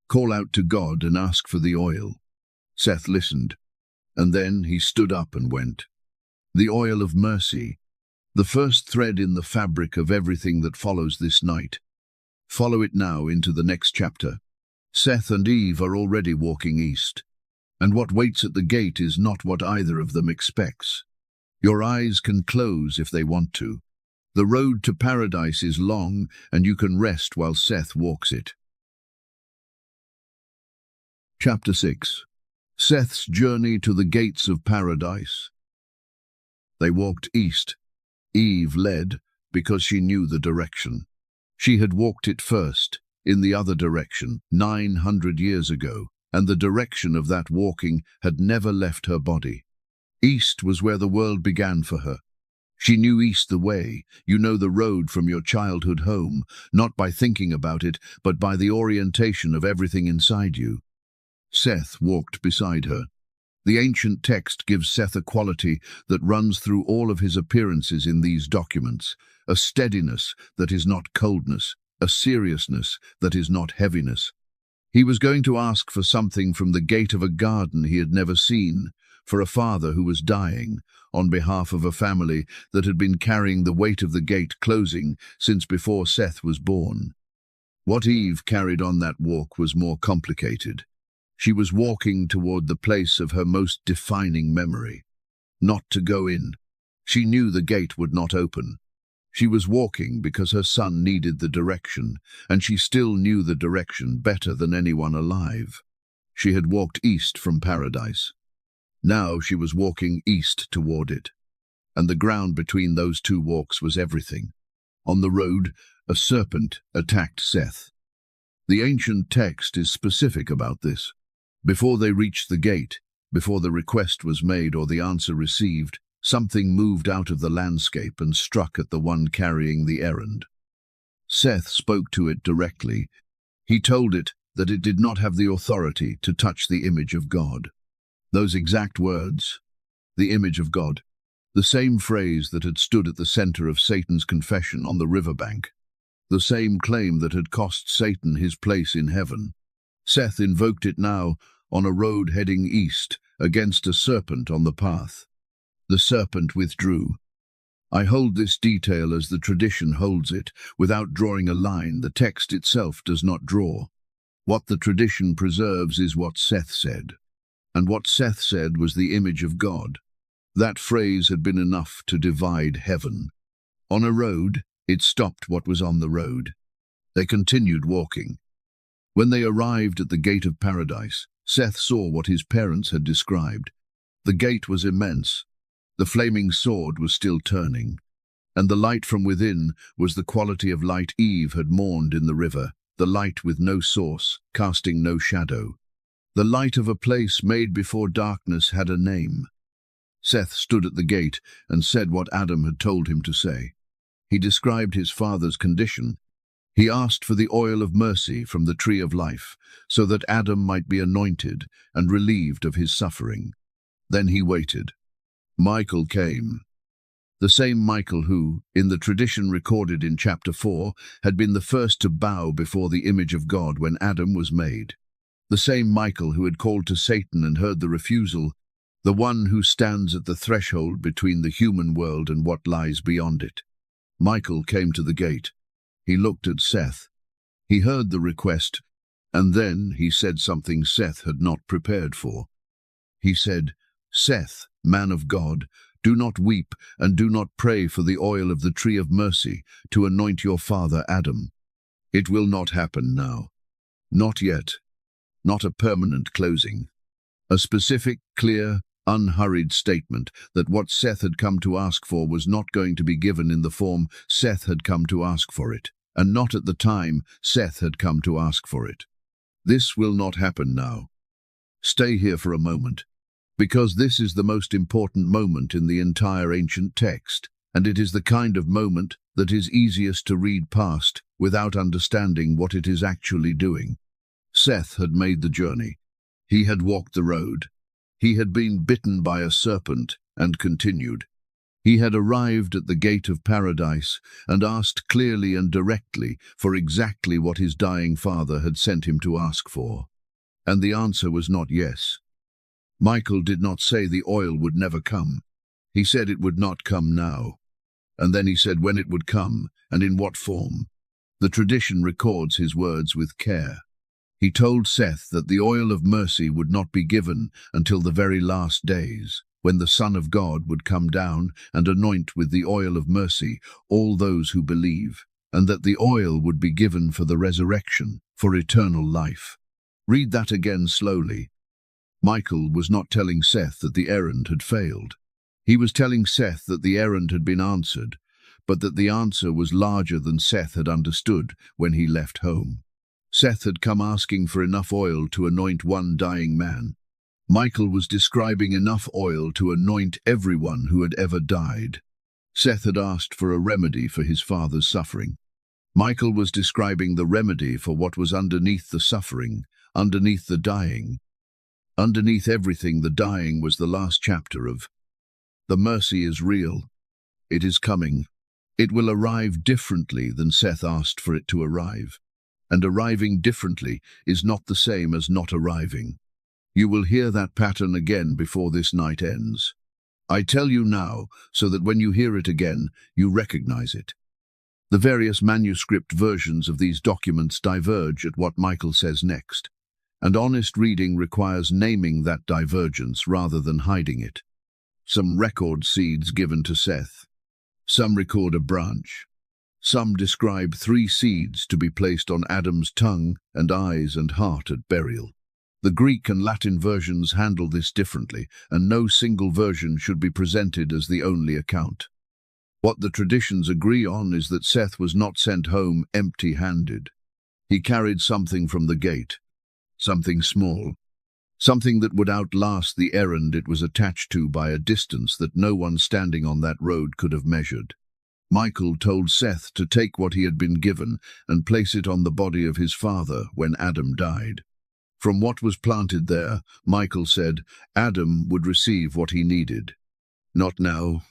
Call out to God and ask for the oil. Seth listened, and then he stood up and went. The oil of mercy, the first thread in the fabric of everything that follows this night. Follow it now into the next chapter. Seth and Eve are already walking east, and what waits at the gate is not what either of them expects. Your eyes can close if they want to. The road to paradise is long, and you can rest while Seth walks it. Chapter 6. Seth's journey to the gates of paradise. They walked east. Eve led because she knew the direction. She had walked it first, in the other direction, 900 years ago, and the direction of that walking had never left her body. East was where the world began for her. She knew east the way. You know the road from your childhood home, not by thinking about it, but by the orientation of everything inside you. Seth walked beside her. The ancient text gives Seth a quality that runs through all of his appearances in these documents, a steadiness that is not coldness, a seriousness that is not heaviness. He was going to ask for something from the gate of a garden he had never seen, for a father who was dying, on behalf of a family that had been carrying the weight of the gate closing since before Seth was born. What Eve carried on that walk was more complicated. She was walking toward the place of her most defining memory. Not to go in. She knew the gate would not open. She was walking because her son needed the direction, and she still knew the direction better than anyone alive. She had walked east from paradise. Now she was walking east toward it, and the ground between those two walks was everything. On the road, a serpent attacked Seth. The ancient text is specific about this. Before they reached the gate, before the request was made or the answer received, something moved out of the landscape and struck at the one carrying the errand. Seth spoke to it directly. He told it that it did not have the authority to touch the image of God. Those exact words, the image of God, the same phrase that had stood at the center of Satan's confession on the riverbank, the same claim that had cost Satan his place in heaven. Seth invoked it now on a road heading east against a serpent on the path. The serpent withdrew. I hold this detail as the tradition holds it, without drawing a line. The text itself does not draw. What the tradition preserves is what Seth said. And what Seth said was the image of God. That phrase had been enough to divide heaven. On a road, it stopped what was on the road. They continued walking. When they arrived at the gate of paradise, Seth saw what his parents had described. The gate was immense. The flaming sword was still turning, and the light from within was the quality of light Eve had mourned in the river, the light with no source, casting no shadow. The light of a place made before darkness had a name. Seth stood at the gate and said what Adam had told him to say. He described his father's condition. He asked for the oil of mercy from the tree of life, so that Adam might be anointed and relieved of his suffering. Then he waited. Michael came. The same Michael who, in the tradition recorded in chapter 4, had been the first to bow before the image of God when Adam was made. The same Michael who had called to Satan and heard the refusal, the one who stands at the threshold between the human world and what lies beyond it. Michael came to the gate. He looked at Seth. He heard the request, and then he said something Seth had not prepared for. He said, "Seth, man of God, do not weep and do not pray for the oil of the tree of mercy to anoint your father Adam. It will not happen now. Not yet. Not a permanent closing. A specific, clear, unhurried statement that what Seth had come to ask for was not going to be given in the form Seth had come to ask for it, and not at the time Seth had come to ask for it. This will not happen now. Stay here for a moment, because this is the most important moment in the entire ancient text, and it is the kind of moment that is easiest to read past without understanding what it is actually doing. Seth had made the journey. He had walked the road. He had been bitten by a serpent and continued. He had arrived at the gate of paradise and asked clearly and directly for exactly what his dying father had sent him to ask for. And the answer was not yes. Michael did not say the oil would never come. He said it would not come now. And then he said when it would come and in what form. The tradition records his words with care. He told Seth that the oil of mercy would not be given until the very last days, when the Son of God would come down and anoint with the oil of mercy all those who believe, and that the oil would be given for the resurrection, for eternal life. Read that again slowly. Michael was not telling Seth that the errand had failed. He was telling Seth that the errand had been answered, but that the answer was larger than Seth had understood when he left home. Seth had come asking for enough oil to anoint one dying man. Michael was describing enough oil to anoint everyone who had ever died. Seth had asked for a remedy for his father's suffering. Michael was describing the remedy for what was underneath the suffering, underneath the dying. Underneath everything, the dying was the last chapter of the mercy is real. It is coming. It will arrive differently than Seth asked for it to arrive. And arriving differently is not the same as not arriving. You will hear that pattern again before this night ends. I tell you now, so that when you hear it again, you recognize it. The various manuscript versions of these documents diverge at what Michael says next, and honest reading requires naming that divergence rather than hiding it. Some record seeds given to Seth. Some record a branch. Some describe 3 seeds to be placed on Adam's tongue and eyes and heart at burial. The Greek and Latin versions handle this differently, and no single version should be presented as the only account. What the traditions agree on is that Seth was not sent home empty-handed. He carried something from the gate, something small, something that would outlast the errand it was attached to by a distance that no one standing on that road could have measured. Michael told Seth to take what he had been given and place it on the body of his father when Adam died. From what was planted there, Michael said, Adam would receive what he needed. Not now,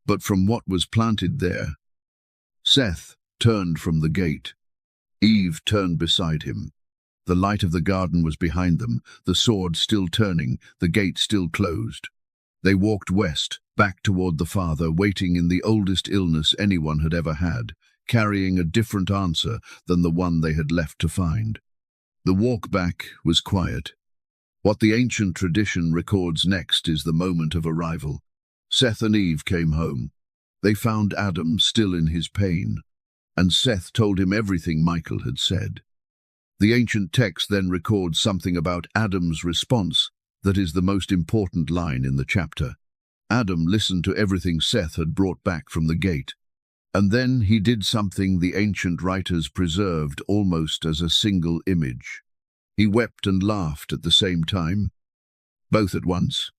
but from what was planted there. Seth turned from the gate. Eve turned beside him. The light of the garden was behind them, the sword still turning, the gate still closed. They walked west, back toward the father, waiting in the oldest illness anyone had ever had, carrying a different answer than the one they had left to find. The walk back was quiet. What the ancient tradition records next is the moment of arrival. Seth and Eve came home. They found Adam still in his pain, and Seth told him everything Michael had said. The ancient text then records something about Adam's response that is the most important line in the chapter. Adam listened to everything Seth had brought back from the gate, and then he did something the ancient writers preserved almost as a single image. He wept and laughed at the same time, both at once,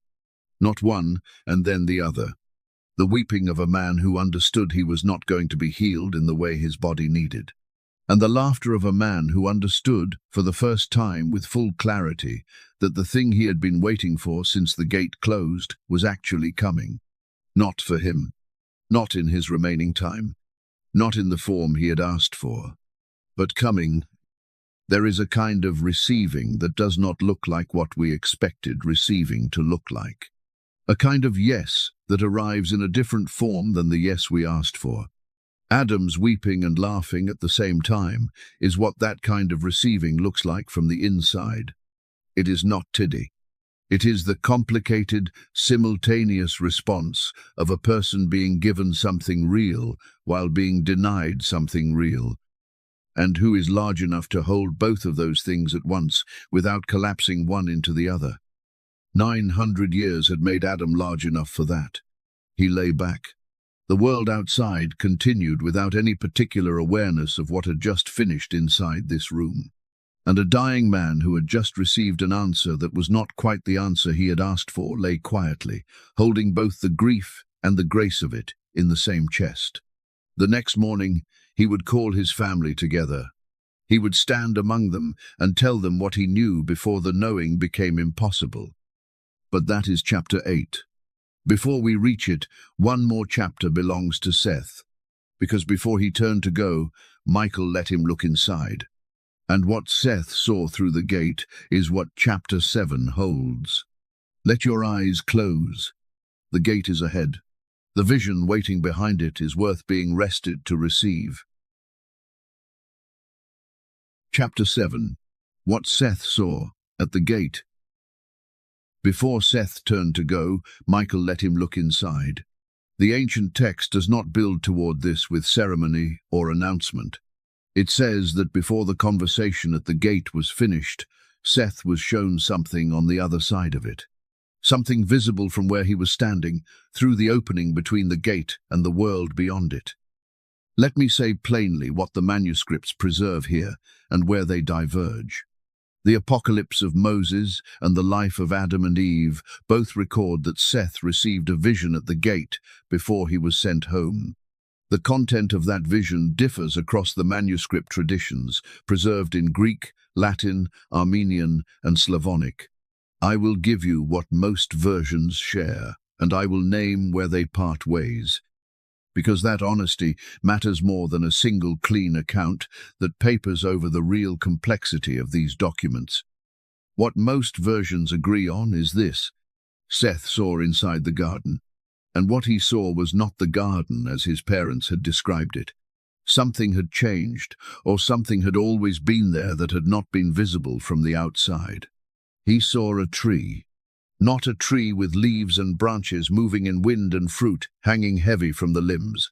not one and then the other. The weeping of a man who understood he was not going to be healed in the way his body needed, and the laughter of a man who understood, for the first time with full clarity, that the thing he had been waiting for since the gate closed was actually coming. Not for him. not in his remaining time, not in the form he had asked for, but coming. There is a kind of receiving that does not look like what we expected receiving to look like. A kind of yes that arrives in a different form than the yes we asked for. Adam's weeping and laughing at the same time is what that kind of receiving looks like from the inside. It is not tiddy. It is the complicated, simultaneous response of a person being given something real while being denied something real, and who is large enough to hold both of those things at once without collapsing one into the other. 900 years had made Adam large enough for that. He lay back. The world outside continued without any particular awareness of what had just finished inside this room. And a dying man who had just received an answer that was not quite the answer he had asked for lay quietly, holding both the grief and the grace of it in the same chest. The next morning, he would call his family together. He would stand among them and tell them what he knew before the knowing became impossible. But that is chapter 8. Before we reach it, one more chapter belongs to Seth, because before he turned to go, Michael let him look inside. And what Seth saw through the gate is what chapter 7 holds. Let your eyes close. The gate is ahead. The vision waiting behind it is worth being rested to receive. Chapter 7. What Seth saw at the gate. Before Seth turned to go, Michael let him look inside. The ancient text does not build toward this with ceremony or announcement. It says that before the conversation at the gate was finished, Seth was shown something on the other side of it. Something visible from where he was standing, through the opening between the gate and the world beyond it. Let me say plainly what the manuscripts preserve here and where they diverge. The Apocalypse of Moses and the life of Adam and Eve both record that Seth received a vision at the gate before he was sent home. The content of that vision differs across the manuscript traditions, preserved in Greek, Latin, Armenian, and Slavonic. I will give you what most versions share, and I will name where they part ways, because that honesty matters more than a single clean account that papers over the real complexity of these documents. What most versions agree on is this: Seth saw inside the garden, and what he saw was not the garden as his parents had described it. Something had changed, or something had always been there that had not been visible from the outside. He saw a tree. Not a tree with leaves and branches moving in wind and fruit hanging heavy from the limbs.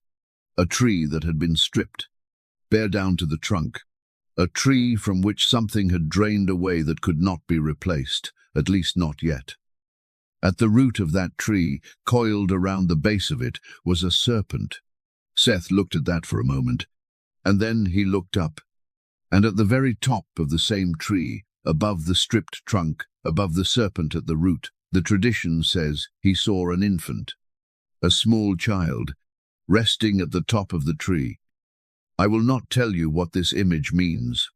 A tree that had been stripped, bare down to the trunk. A tree from which something had drained away that could not be replaced, at least not yet. At the root of that tree, coiled around the base of it, was a serpent. Seth looked at that for a moment, and then he looked up. And at the very top of the same tree, above the stripped trunk, above the serpent at the root, the tradition says he saw an infant, a small child, resting at the top of the tree. I will not tell you what this image means.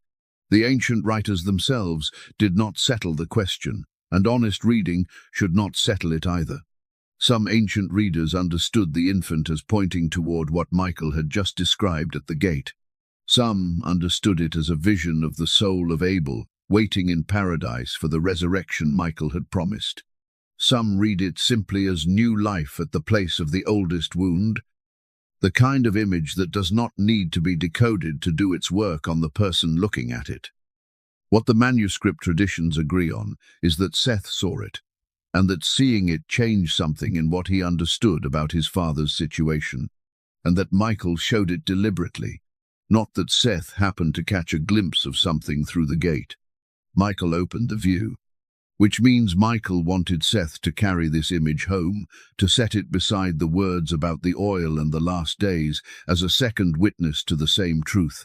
The ancient writers themselves did not settle the question, and honest reading should not settle it either. Some ancient readers understood the infant as pointing toward what Michael had just described at the gate. Some understood it as a vision of the soul of Abel, waiting in paradise for the resurrection Michael had promised. Some read it simply as new life at the place of the oldest wound, the kind of image that does not need to be decoded to do its work on the person looking at it. What the manuscript traditions agree on is that Seth saw it, and that seeing it changed something in what he understood about his father's situation, and that Michael showed it deliberately, not that Seth happened to catch a glimpse of something through the gate. Michael opened the view, which means Michael wanted Seth to carry this image home, to set it beside the words about the oil and the last days as a second witness to the same truth,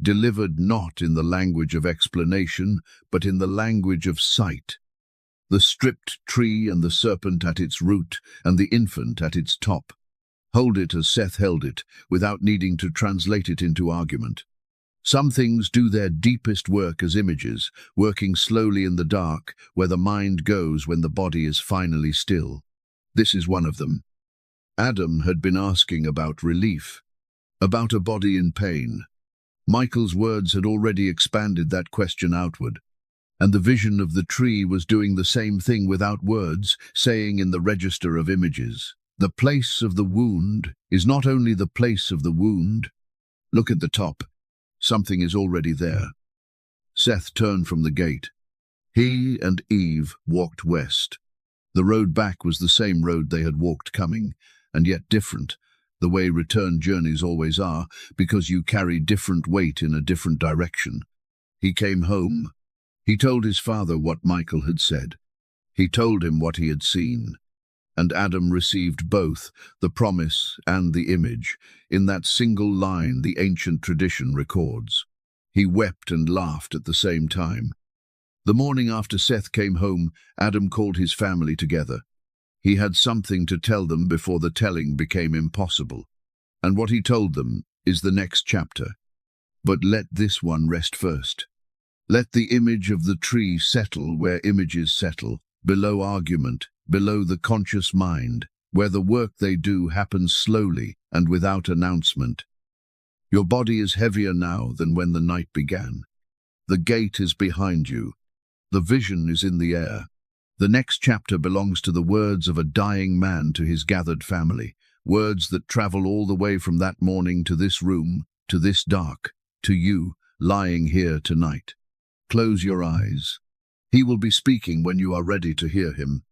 delivered not in the language of explanation, but in the language of sight. The stripped tree and the serpent at its root and the infant at its top. Hold it as Seth held it, without needing to translate it into argument. Some things do their deepest work as images, working slowly in the dark, where the mind goes when the body is finally still. This is one of them. Adam had been asking about relief, about a body in pain. Michael's words had already expanded that question outward, and the vision of the tree was doing the same thing without words, saying in the register of images, "The place of the wound is not only the place of the wound. Look at the top. Something is already there." Seth turned from the gate. He and Eve walked west. The road back was the same road they had walked coming, and yet different, the way return journeys always are, because you carry different weight in a different direction. He came home. He told his father what Michael had said. He told him what he had seen. And Adam received both, the promise and the image, in that single line the ancient tradition records. He wept and laughed at the same time. The morning after Seth came home, Adam called his family together. He had something to tell them before the telling became impossible. And what he told them is the next chapter. But let this one rest first. Let the image of the tree settle where images settle, below argument, below the conscious mind, where the work they do happens slowly and without announcement. Your body is heavier now than when the night began. The gate is behind you. The vision is in the air. The next chapter belongs to the words of a dying man to his gathered family, words that travel all the way from that morning to this room, to this dark, to you, lying here tonight. Close your eyes. He will be speaking when you are ready to hear him.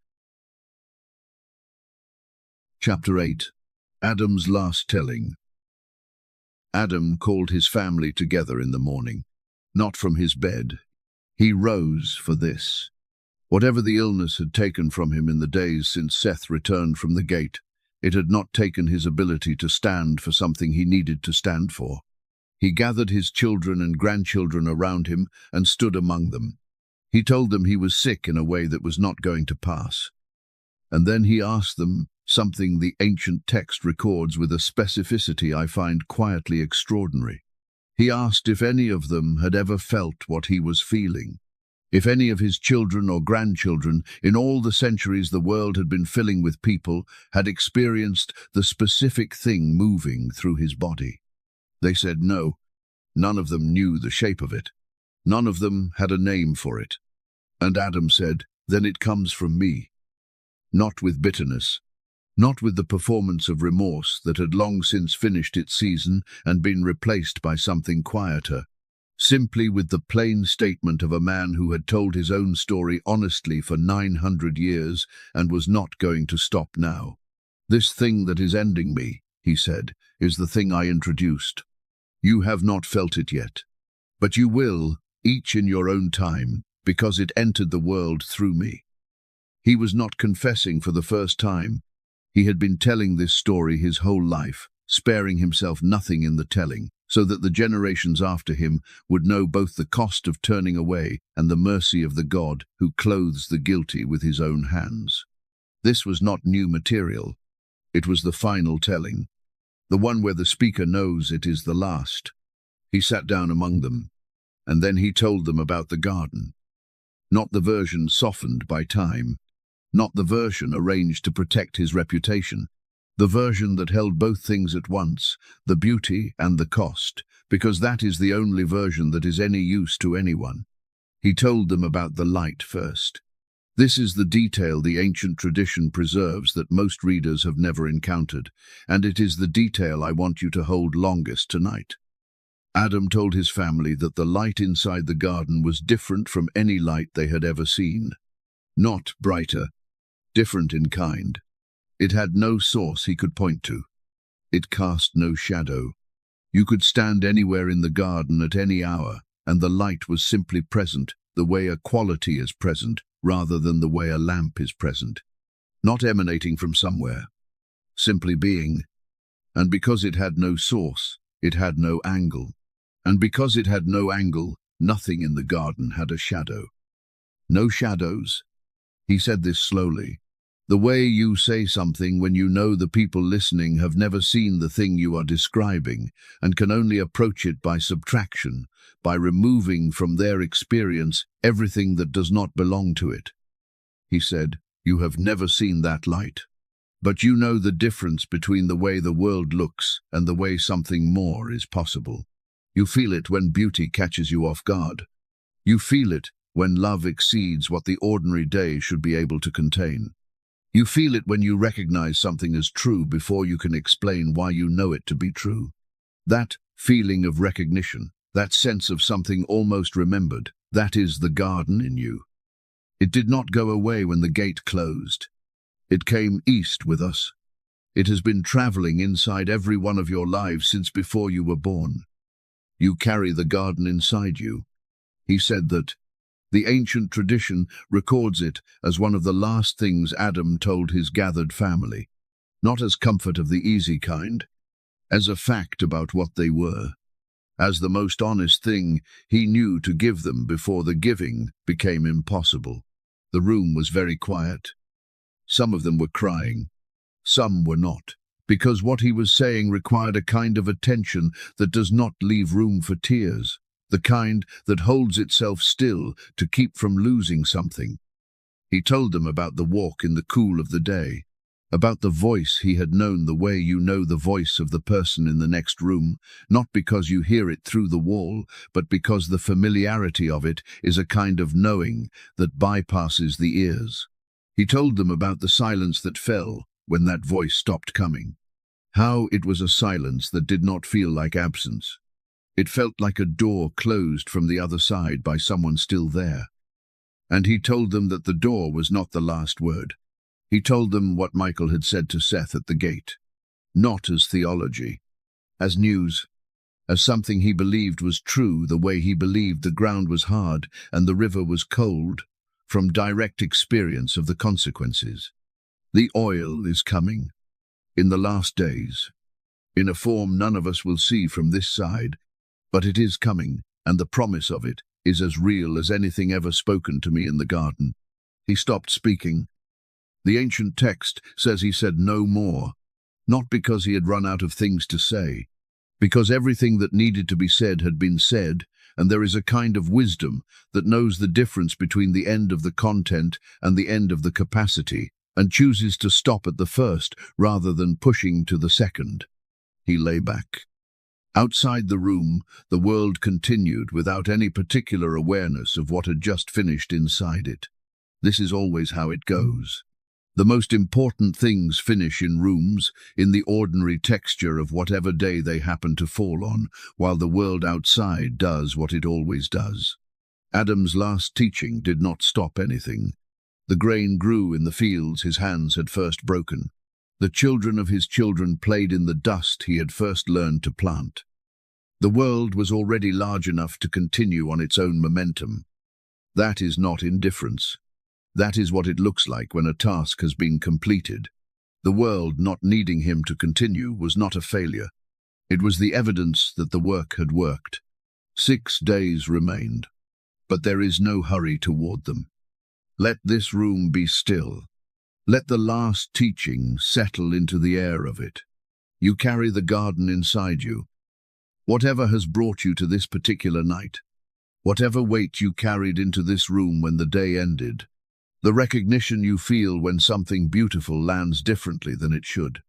Chapter 8. Adam's Last Telling. Adam called his family together in the morning, not from his bed. He rose for this. Whatever the illness had taken from him in the days since Seth returned from the gate, it had not taken his ability to stand for something he needed to stand for. He gathered his children and grandchildren around him and stood among them. He told them he was sick in a way that was not going to pass. And then he asked them something the ancient text records with a specificity I find quietly extraordinary. He asked if any of them had ever felt what he was feeling, if any of his children or grandchildren, in all the centuries the world had been filling with people, had experienced the specific thing moving through his body. They said no. None of them knew the shape of it. None of them had a name for it. And Adam said, "Then it comes from me." Not with bitterness, not with the performance of remorse that had long since finished its season and been replaced by something quieter, simply with the plain statement of a man who had told his own story honestly for 900 years and was not going to stop now. "This thing that is ending me," he said, "is the thing I introduced. You have not felt it yet, but you will, each in your own time, because it entered the world through me." He was not confessing for the first time. He had been telling this story his whole life, sparing himself nothing in the telling, so that the generations after him would know both the cost of turning away and the mercy of the God who clothes the guilty with his own hands. This was not new material. It was the final telling, the one where the speaker knows it is the last. He sat down among them, and then he told them about the garden. Not the version softened by time, not the version arranged to protect his reputation, the version that held both things at once, the beauty and the cost, because that is the only version that is any use to anyone. He told them about the light first. This is the detail the ancient tradition preserves that most readers have never encountered, and it is the detail I want you to hold longest tonight. Adam told his family that the light inside the garden was different from any light they had ever seen. Not brighter, different in kind. It had no source he could point to. It cast no shadow. You could stand anywhere in the garden at any hour, and the light was simply present, the way a quality is present, rather than the way a lamp is present. Not emanating from somewhere, simply being. And because it had no source, it had no angle. And because it had no angle, nothing in the garden had a shadow. No shadows. He said this slowly. The way you say something when you know the people listening have never seen the thing you are describing and can only approach it by subtraction, by removing from their experience everything that does not belong to it. He said, "You have never seen that light. But you know the difference between the way the world looks and the way something more is possible. You feel it when beauty catches you off guard. You feel it when love exceeds what the ordinary day should be able to contain. You feel it when you recognize something as true before you can explain why you know it to be true. That feeling of recognition, that sense of something almost remembered, that is the garden in you. It did not go away when the gate closed. It came east with us. It has been traveling inside every one of your lives since before you were born. You carry the garden inside you. He said that the ancient tradition records it as one of the last things Adam told his gathered family, not as comfort of the easy kind, as a fact about what they were, as the most honest thing he knew to give them before the giving became impossible. The room was very quiet. Some of them were crying, some were not, because what he was saying required a kind of attention that does not leave room for tears, the kind that holds itself still to keep from losing something. He told them about the walk in the cool of the day, about the voice he had known the way you know the voice of the person in the next room, not because you hear it through the wall, but because the familiarity of it is a kind of knowing that bypasses the ears. He told them about the silence that fell when that voice stopped coming, how it was a silence that did not feel like absence. It felt like a door closed from the other side by someone still there. And he told them that the door was not the last word. He told them what Michael had said to Seth at the gate, not as theology, as news, as something he believed was true the way he believed the ground was hard and the river was cold, from direct experience of the consequences. The oil is coming, in the last days, in a form none of us will see from this side, but it is coming, and the promise of it is as real as anything ever spoken to me in the garden. He stopped speaking. The ancient text says he said no more, not because he had run out of things to say, because everything that needed to be said had been said, and there is a kind of wisdom that knows the difference between the end of the content and the end of the capacity, and chooses to stop at the first rather than pushing to the second. He lay back. Outside the room, the world continued without any particular awareness of what had just finished inside it. This is always how it goes. The most important things finish in rooms, in the ordinary texture of whatever day they happen to fall on, while the world outside does what it always does. Adam's last teaching did not stop anything. The grain grew in the fields his hands had first broken. The children of his children played in the dust he had first learned to plant. The world was already large enough to continue on its own momentum. That is not indifference. That is what it looks like when a task has been completed. The world not needing him to continue was not a failure. It was the evidence that the work had worked. 6 days remained, but there is no hurry toward them. Let this room be still. Let the last teaching settle into the air of it. You carry the garden inside you. Whatever has brought you to this particular night, whatever weight you carried into this room when the day ended, the recognition you feel when something beautiful lands differently than it should,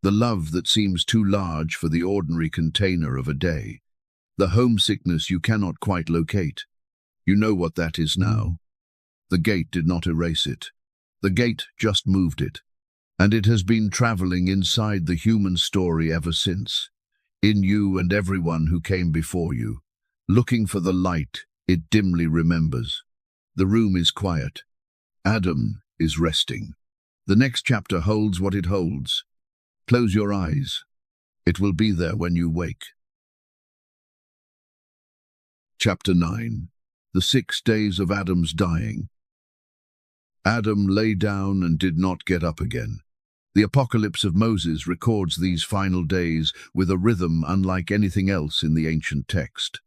the love that seems too large for the ordinary container of a day, the homesickness you cannot quite locate. You know what that is now. The gate did not erase it. The gate just moved it, and it has been traveling inside the human story ever since, in you and everyone who came before you, looking for the light it dimly remembers. The room is quiet. Adam is resting. The next chapter holds what it holds. Close your eyes. It will be there when you wake. Chapter 9. The 6 days of Adam's dying. Adam lay down and did not get up again. The Apocalypse of Moses records these final days with a rhythm unlike anything else in the ancient text.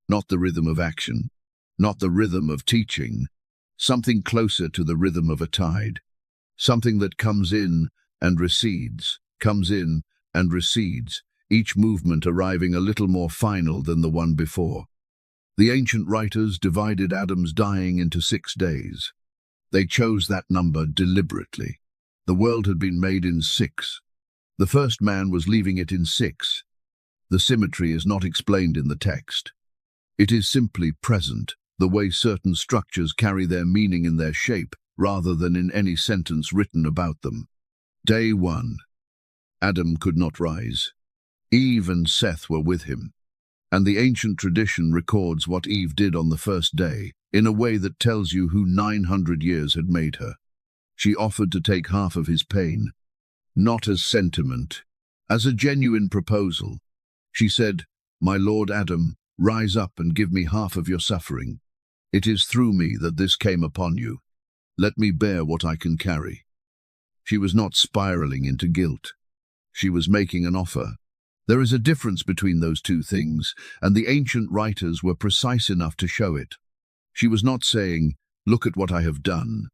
Not the rhythm of action, not the rhythm of teaching, something closer to the rhythm of a tide, something that comes in and recedes, comes in and recedes, each movement arriving a little more final than the one before. The ancient writers divided Adam's dying into 6 days. They chose that number deliberately. The world had been made in 6. The first man was leaving it in 6. The symmetry is not explained in the text. It is simply present, the way certain structures carry their meaning in their shape, rather than in any sentence written about them. Day 1. Adam could not rise. Eve and Seth were with him. And the ancient tradition records what Eve did on the first day, in a way that tells you who 900 years had made her. She offered to take half of his pain, not as sentiment, as a genuine proposal. She said, "My Lord Adam, rise up and give me half of your suffering. It is through me that this came upon you. Let me bear what I can carry." She was not spiraling into guilt. She was making an offer. There is a difference between those two things, and the ancient writers were precise enough to show it. She was not saying, "Look at what I have done."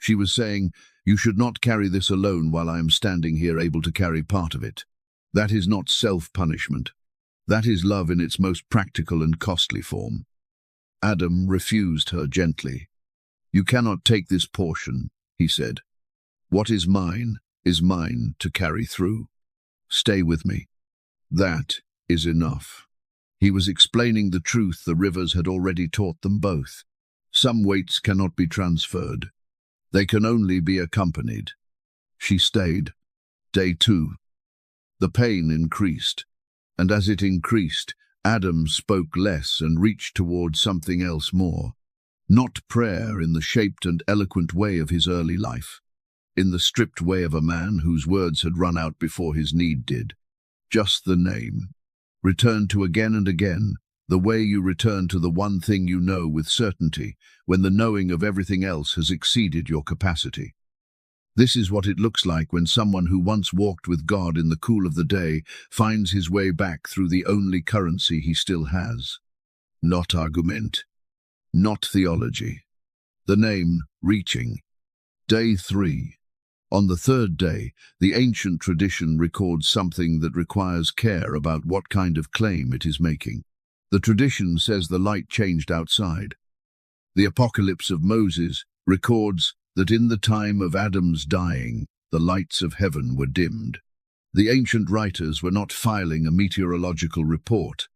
She was saying, "You should not carry this alone while I am standing here able to carry part of it." That is not self-punishment. That is love in its most practical and costly form. Adam refused her gently. "You cannot take this portion," he said. "What is mine to carry through. Stay with me." That is enough. He was explaining the truth the rivers had already taught them both. Some weights cannot be transferred. They can only be accompanied. She stayed. Day 2. The pain increased, and as it increased, Adam spoke less and reached toward something else more. Not prayer in the shaped and eloquent way of his early life, in the stripped way of a man whose words had run out before his need did. Just the name. Return to again and again, the way you return to the one thing you know with certainty, when the knowing of everything else has exceeded your capacity. This is what it looks like when someone who once walked with God in the cool of the day finds his way back through the only currency he still has. Not argument. Not theology. The name, reaching. Day 3. On the third day, the ancient tradition records something that requires care about what kind of claim it is making. The tradition says the light changed outside. The Apocalypse of Moses records that in the time of Adam's dying, the lights of heaven were dimmed. The ancient writers were not filing a meteorological report.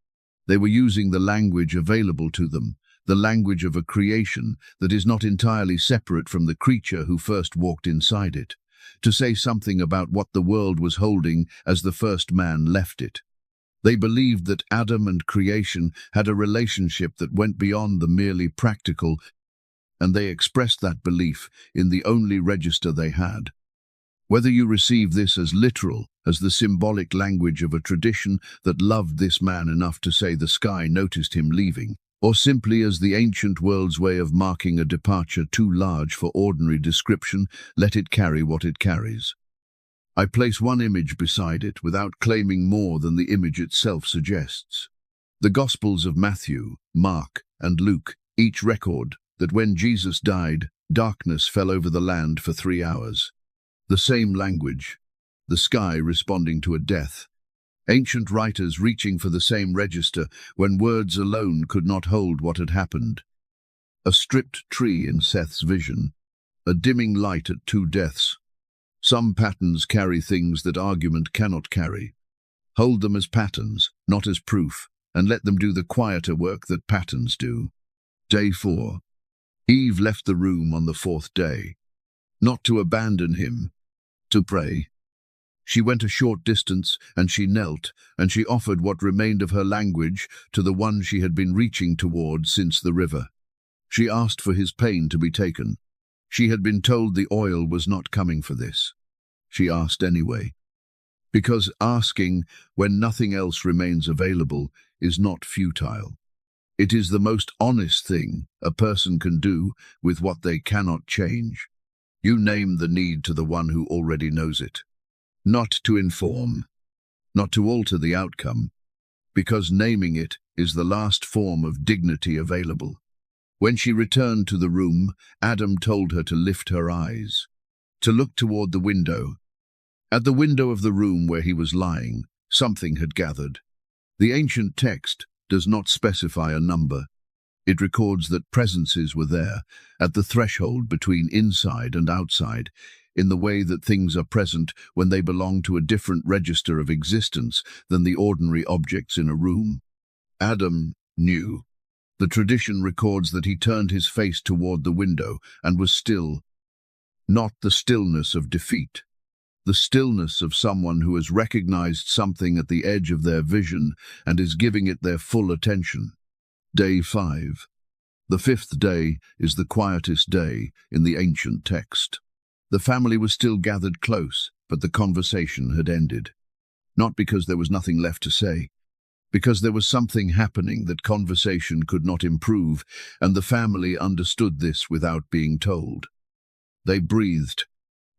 They were using the language available to them, the language of a creation that is not entirely separate from the creature who first walked inside it, to say something about what the world was holding as the first man left it. They believed that Adam and creation had a relationship that went beyond the merely practical, and they expressed that belief in the only register they had. Whether you receive this as literal, as the symbolic language of a tradition that loved this man enough to say the sky noticed him leaving, or simply as the ancient world's way of marking a departure too large for ordinary description, let it carry what it carries. I place one image beside it without claiming more than the image itself suggests. The Gospels of Matthew, Mark, and Luke each record that when Jesus died, darkness fell over the land for 3 hours. The same language, the sky responding to a death. Ancient writers reaching for the same register when words alone could not hold what had happened. A stripped tree in Seth's vision, a dimming light at 2 deaths. Some patterns carry things that argument cannot carry. Hold them as patterns, not as proof, and let them do the quieter work that patterns do. Day 4. Eve left the room on the 4th day, not to abandon him, to pray. She went a short distance, and she knelt, and she offered what remained of her language to the one she had been reaching toward since the river. She asked for his pain to be taken. She had been told the oil was not coming for this. She asked anyway. Because asking when nothing else remains available is not futile. It is the most honest thing a person can do with what they cannot change. You name the need to the one who already knows it. Not to inform, not to alter the outcome, because naming it is the last form of dignity available. When she returned to the room, Adam told her to lift her eyes, to look toward the window. At the window of the room where he was lying, something had gathered. The ancient text does not specify a number. It records that presences were there, at the threshold between inside and outside, in the way that things are present when they belong to a different register of existence than the ordinary objects in a room. Adam knew. The tradition records that he turned his face toward the window and was still, not the stillness of defeat, the stillness of someone who has recognized something at the edge of their vision and is giving it their full attention. Day 5. The 5th day is the quietest day in the ancient text. The family was still gathered close, but the conversation had ended. Not because there was nothing left to say, because there was something happening that conversation could not improve, and the family understood this without being told. They breathed.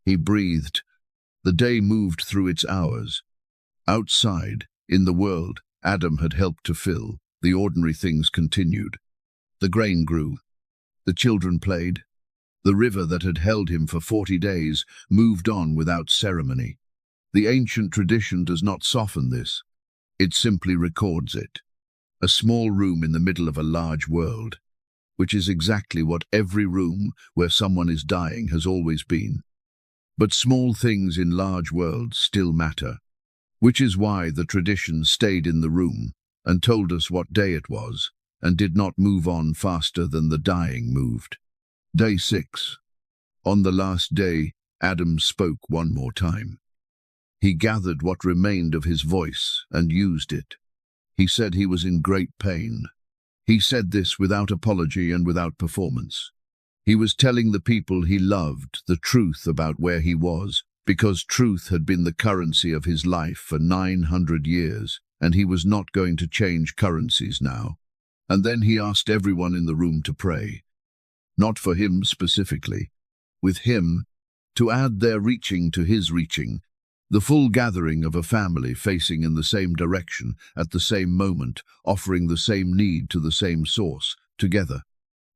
He breathed. The day moved through its hours. Outside, in the world Adam had helped to fill, the ordinary things continued. The grain grew. The children played. The river that had held him for 40 days moved on without ceremony. The ancient tradition does not soften this. It simply records it. A small room in the middle of a large world, which is exactly what every room where someone is dying has always been. But small things in large worlds still matter, which is why the tradition stayed in the room and told us what day it was, and did not move on faster than the dying moved. Day 6. On the last day, Adam spoke one more time. He gathered what remained of his voice and used it. He said he was in great pain. He said this without apology and without performance. He was telling the people he loved the truth about where he was, because truth had been the currency of his life for 900 years, and he was not going to change currencies now. And then he asked everyone in the room to pray. Not for him specifically, with him, to add their reaching to his reaching, the full gathering of a family facing in the same direction at the same moment, offering the same need to the same source, together.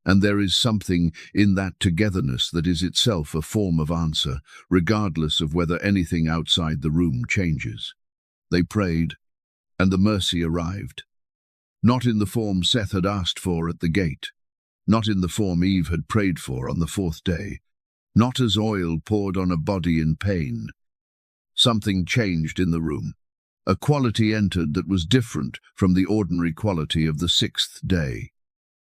And there is something in that togetherness that is itself a form of answer, regardless of whether anything outside the room changes. They prayed, and the mercy arrived. Not in the form Seth had asked for at the gate, not in the form Eve had prayed for on the 4th day, not as oil poured on a body in pain. Something changed in the room. A quality entered that was different from the ordinary quality of the 6th day.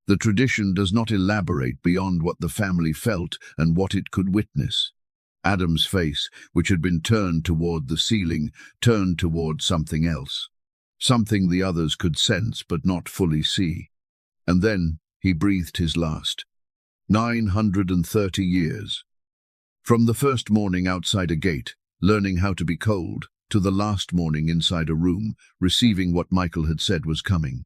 The tradition does not elaborate beyond what the family felt and what it could witness. Adam's face, which had been turned toward the ceiling, turned toward something else. Something the others could sense but not fully see. And then he breathed his last. 930 years. From the first morning outside a gate, learning how to be cold, to the last morning inside a room, receiving what Michael had said was coming.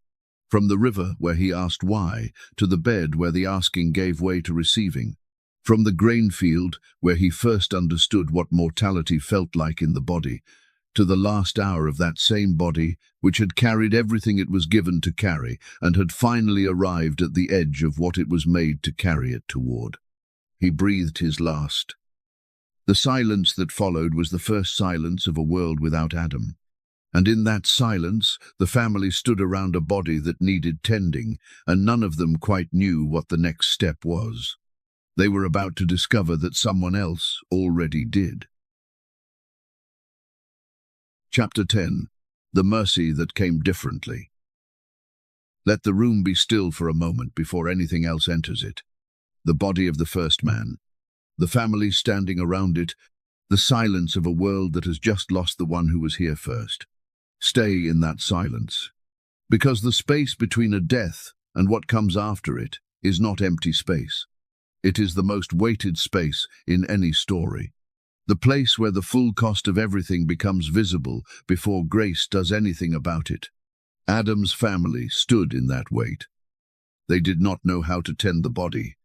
From the river where he asked why, to the bed where the asking gave way to receiving. From the grain field where he first understood what mortality felt like in the body, to the last hour of that same body which had carried everything it was given to carry and had finally arrived at the edge of what it was made to carry it toward. He breathed his last. The silence that followed was the first silence of a world without Adam. And in that silence, the family stood around a body that needed tending, and none of them quite knew what the next step was. They were about to discover that someone else already did. Chapter 10. The Mercy That Came Differently. Let the room be still for a moment before anything else enters it. The body of the first man. The family standing around it, the silence of a world that has just lost the one who was here first. Stay in that silence, because the space between a death and what comes after it is not empty space. It is the most weighted space in any story. The place where the full cost of everything becomes visible before grace does anything about it. Adam's family stood in that weight. They did not know how to tend the body.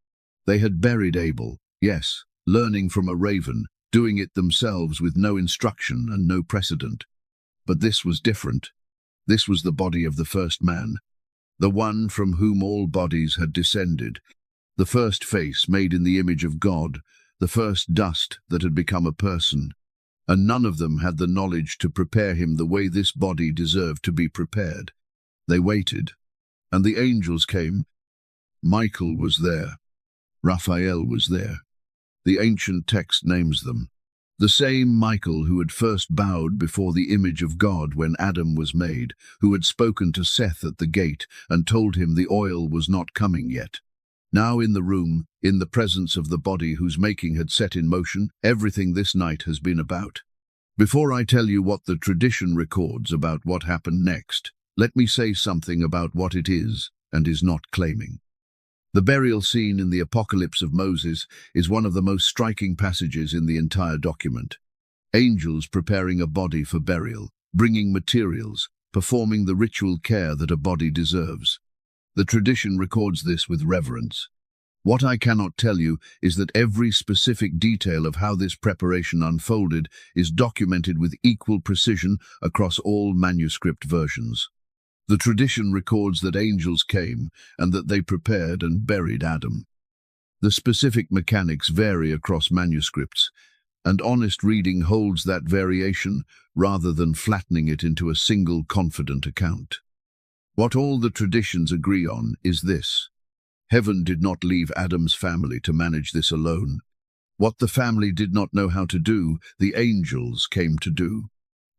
They had buried Abel, yes, learning from a raven, doing it themselves with no instruction and no precedent. But this was different. This was the body of the first man, the one from whom all bodies had descended, the first face made in the image of God, the first dust that had become a person. And none of them had the knowledge to prepare him the way this body deserved to be prepared. They waited, and the angels came. Michael was there. Raphael was there. The ancient text names them. The same Michael who had first bowed before the image of God when Adam was made, who had spoken to Seth at the gate and told him the oil was not coming yet. Now in the room, in the presence of the body whose making had set in motion everything this night has been about. Before I tell you what the tradition records about what happened next, let me say something about what it is and is not claiming. The burial scene in the Apocalypse of Moses is one of the most striking passages in the entire document. Angels preparing a body for burial, bringing materials, performing the ritual care that a body deserves. The tradition records this with reverence. What I cannot tell you is that every specific detail of how this preparation unfolded is documented with equal precision across all manuscript versions. The tradition records that angels came and that they prepared and buried Adam. The specific mechanics vary across manuscripts, and honest reading holds that variation rather than flattening it into a single confident account. What all the traditions agree on is this: heaven did not leave Adam's family to manage this alone. What the family did not know how to do, the angels came to do.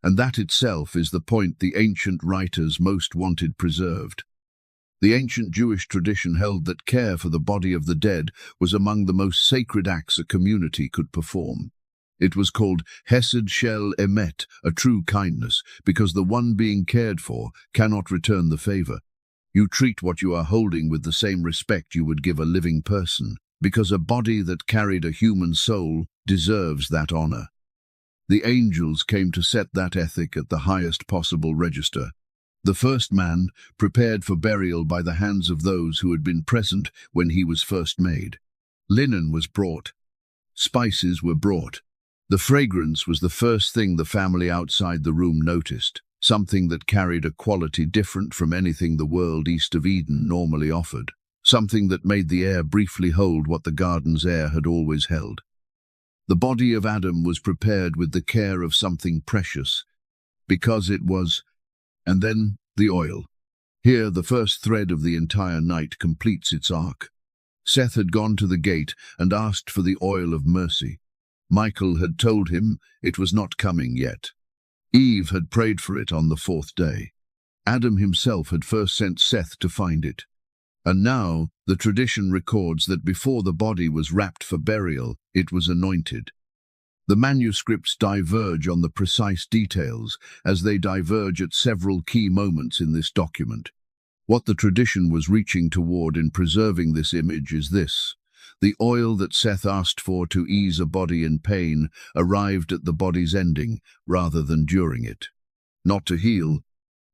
And that itself is the point the ancient writers most wanted preserved. The ancient Jewish tradition held that care for the body of the dead was among the most sacred acts a community could perform. It was called Hesed Shel Emet, a true kindness, because the one being cared for cannot return the favor. You treat what you are holding with the same respect you would give a living person, because a body that carried a human soul deserves that honor. The angels came to set that ethic at the highest possible register. The first man, prepared for burial by the hands of those who had been present when he was first made. Linen was brought. Spices were brought. The fragrance was the first thing the family outside the room noticed, something that carried a quality different from anything the world east of Eden normally offered, something that made the air briefly hold what the garden's air had always held. The body of Adam was prepared with the care of something precious, because it was, and then the oil. Here the first thread of the entire night completes its arc. Seth had gone to the gate and asked for the oil of mercy. Michael had told him it was not coming yet. Eve had prayed for it on the fourth day. Adam himself had first sent Seth to find it. And now the tradition records that before the body was wrapped for burial, it was anointed. The manuscripts diverge on the precise details, as they diverge at several key moments in this document. What the tradition was reaching toward in preserving this image is this: the oil that Seth asked for to ease a body in pain arrived at the body's ending rather than during it. Not to heal,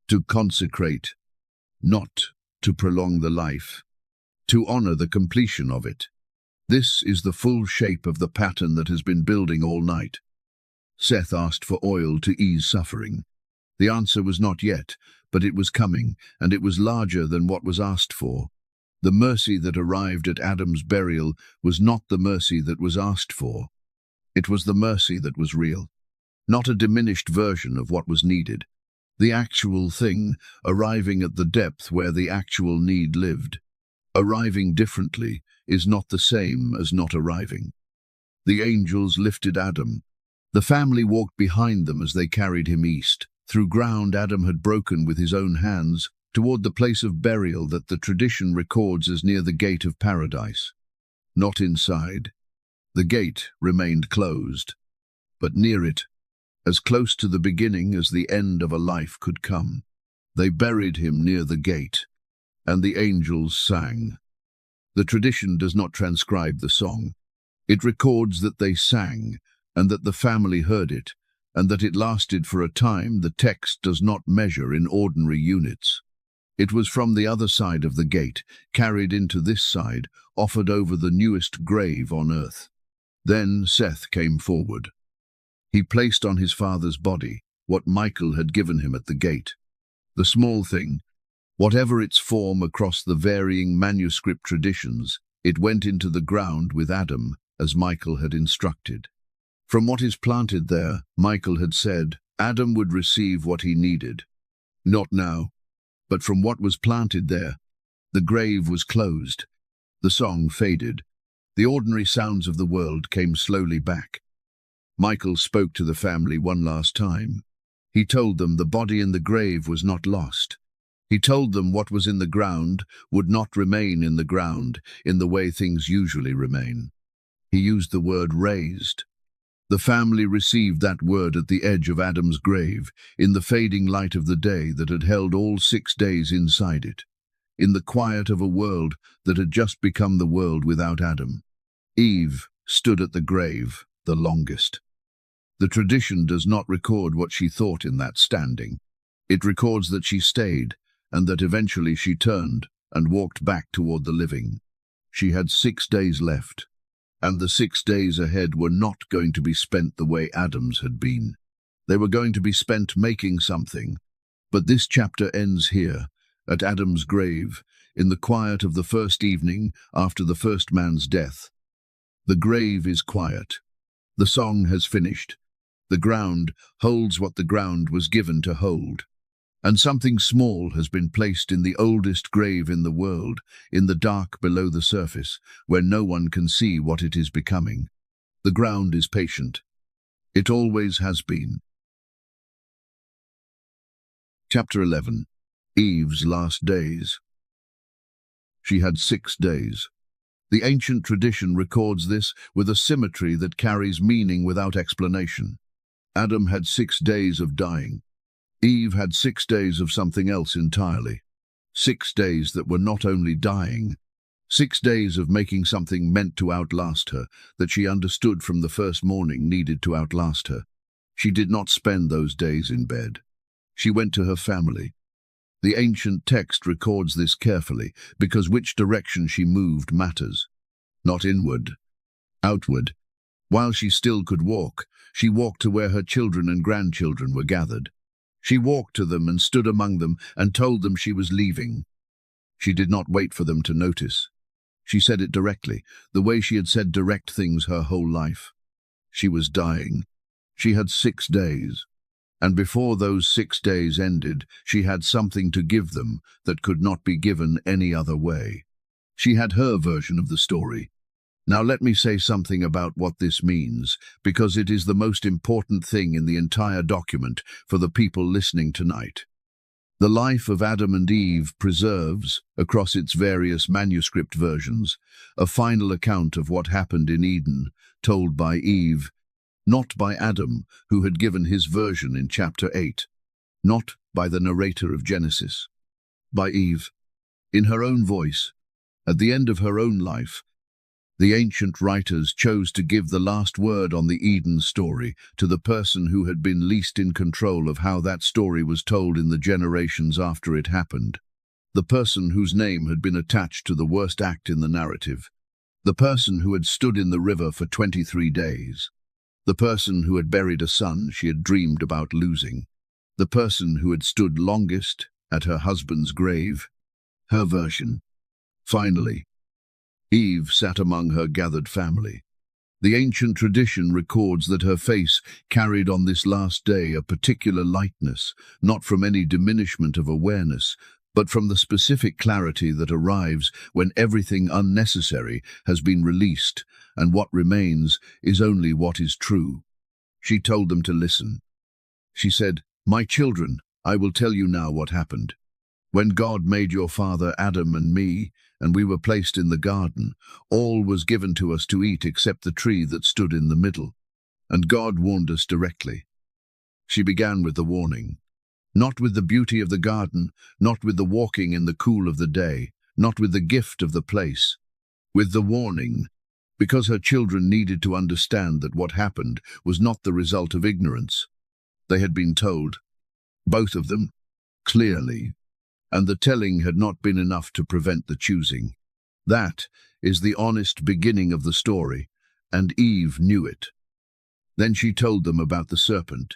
to consecrate, not to prolong the life, to honor the completion of it. This is the full shape of the pattern that has been building all night. Seth asked for oil to ease suffering. The answer was not yet, but it was coming, and it was larger than what was asked for. The mercy that arrived at Adam's burial was not the mercy that was asked for. It was the mercy that was real, not a diminished version of what was needed. The actual thing, arriving at the depth where the actual need lived. Arriving differently is not the same as not arriving. The angels lifted Adam. The family walked behind them as they carried him east, through ground Adam had broken with his own hands, toward the place of burial that the tradition records as near the gate of paradise. Not inside. The gate remained closed, but near it, as close to the beginning as the end of a life could come. They buried him near the gate, and the angels sang. The tradition does not transcribe the song. It records that they sang, and that the family heard it, and that it lasted for a time the text does not measure in ordinary units. It was from the other side of the gate, carried into this side, offered over the newest grave on earth. Then Seth came forward. He placed on his father's body what Michael had given him at the gate. The small thing, whatever its form across the varying manuscript traditions, it went into the ground with Adam, as Michael had instructed. From what is planted there, Michael had said, Adam would receive what he needed. Not now, but from what was planted there, the grave was closed. The song faded. The ordinary sounds of the world came slowly back. Michael spoke to the family one last time. He told them the body in the grave was not lost. He told them what was in the ground would not remain in the ground in the way things usually remain. He used the word raised. The family received that word at the edge of Adam's grave, in the fading light of the day that had held all 6 days inside it, in the quiet of a world that had just become the world without Adam. Eve stood at the grave the longest. The tradition does not record what she thought in that standing. It records that she stayed, and that eventually she turned and walked back toward the living. She had 6 days left, and the 6 days ahead were not going to be spent the way Adam's had been. They were going to be spent making something. But this chapter ends here, at Adam's grave, in the quiet of the first evening after the first man's death. The grave is quiet. The song has finished. The ground holds what the ground was given to hold. And something small has been placed in the oldest grave in the world, in the dark below the surface, where no one can see what it is becoming. The ground is patient. It always has been. Chapter 11. Eve's Last Days. She had 6 days. The ancient tradition records this with a symmetry that carries meaning without explanation. Adam had 6 days of dying. Eve had 6 days of something else entirely. 6 days that were not only dying, 6 days of making something meant to outlast her, that she understood from the first morning needed to outlast her. She did not spend those days in bed. She went to her family. The ancient text records this carefully, because which direction she moved matters. Not inward, outward. While she still could walk, she walked to where her children and grandchildren were gathered. She walked to them and stood among them and told them she was leaving. She did not wait for them to notice. She said it directly, the way she had said direct things her whole life. She was dying. She had 6 days. And before those 6 days ended, she had something to give them that could not be given any other way. She had her version of the story. Now let me say something about what this means, because it is the most important thing in the entire document for the people listening tonight. The life of Adam and Eve preserves, across its various manuscript versions, a final account of what happened in Eden, told by Eve, not by Adam, who had given his version in chapter 8, not by the narrator of Genesis, by Eve, in her own voice, at the end of her own life. The ancient writers chose to give the last word on the Eden story to the person who had been least in control of how that story was told in the generations after it happened, the person whose name had been attached to the worst act in the narrative, the person who had stood in the river for 23 days, the person who had buried a son she had dreamed about losing, the person who had stood longest at her husband's grave, her version. Finally, Eve sat among her gathered family. The ancient tradition records that her face carried on this last day a particular lightness, not from any diminishment of awareness, but from the specific clarity that arrives when everything unnecessary has been released, and what remains is only what is true. She told them to listen. She said, "My children, I will tell you now what happened. When God made your father Adam and me, and we were placed in the garden, all was given to us to eat except the tree that stood in the middle. And God warned us directly." She began with the warning. Not with the beauty of the garden, not with the walking in the cool of the day, not with the gift of the place. With the warning, because her children needed to understand that what happened was not the result of ignorance. They had been told, both of them, clearly, and the telling had not been enough to prevent the choosing. That is the honest beginning of the story, and Eve knew it. Then she told them about the serpent.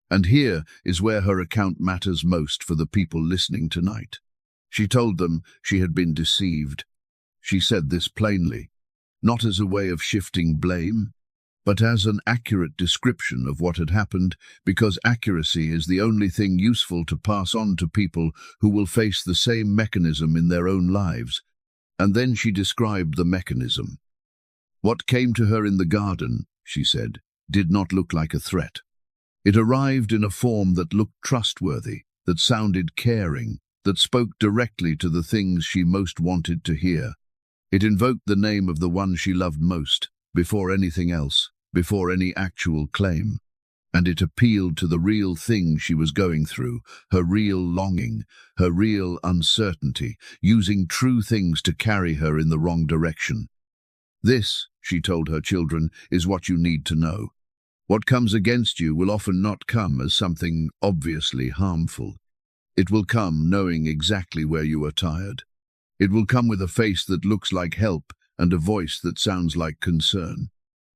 And here is where her account matters most for the people listening tonight. She told them she had been deceived. She said this plainly, not as a way of shifting blame, but as an accurate description of what had happened, because accuracy is the only thing useful to pass on to people who will face the same mechanism in their own lives. And then she described the mechanism. What came to her in the garden, she said, did not look like a threat. It arrived in a form that looked trustworthy, that sounded caring, that spoke directly to the things she most wanted to hear. It invoked the name of the one she loved most, before anything else, before any actual claim. And it appealed to the real thing she was going through, her real longing, her real uncertainty, using true things to carry her in the wrong direction. This, she told her children, is what you need to know. What comes against you will often not come as something obviously harmful. It will come knowing exactly where you are tired. It will come with a face that looks like help and a voice that sounds like concern.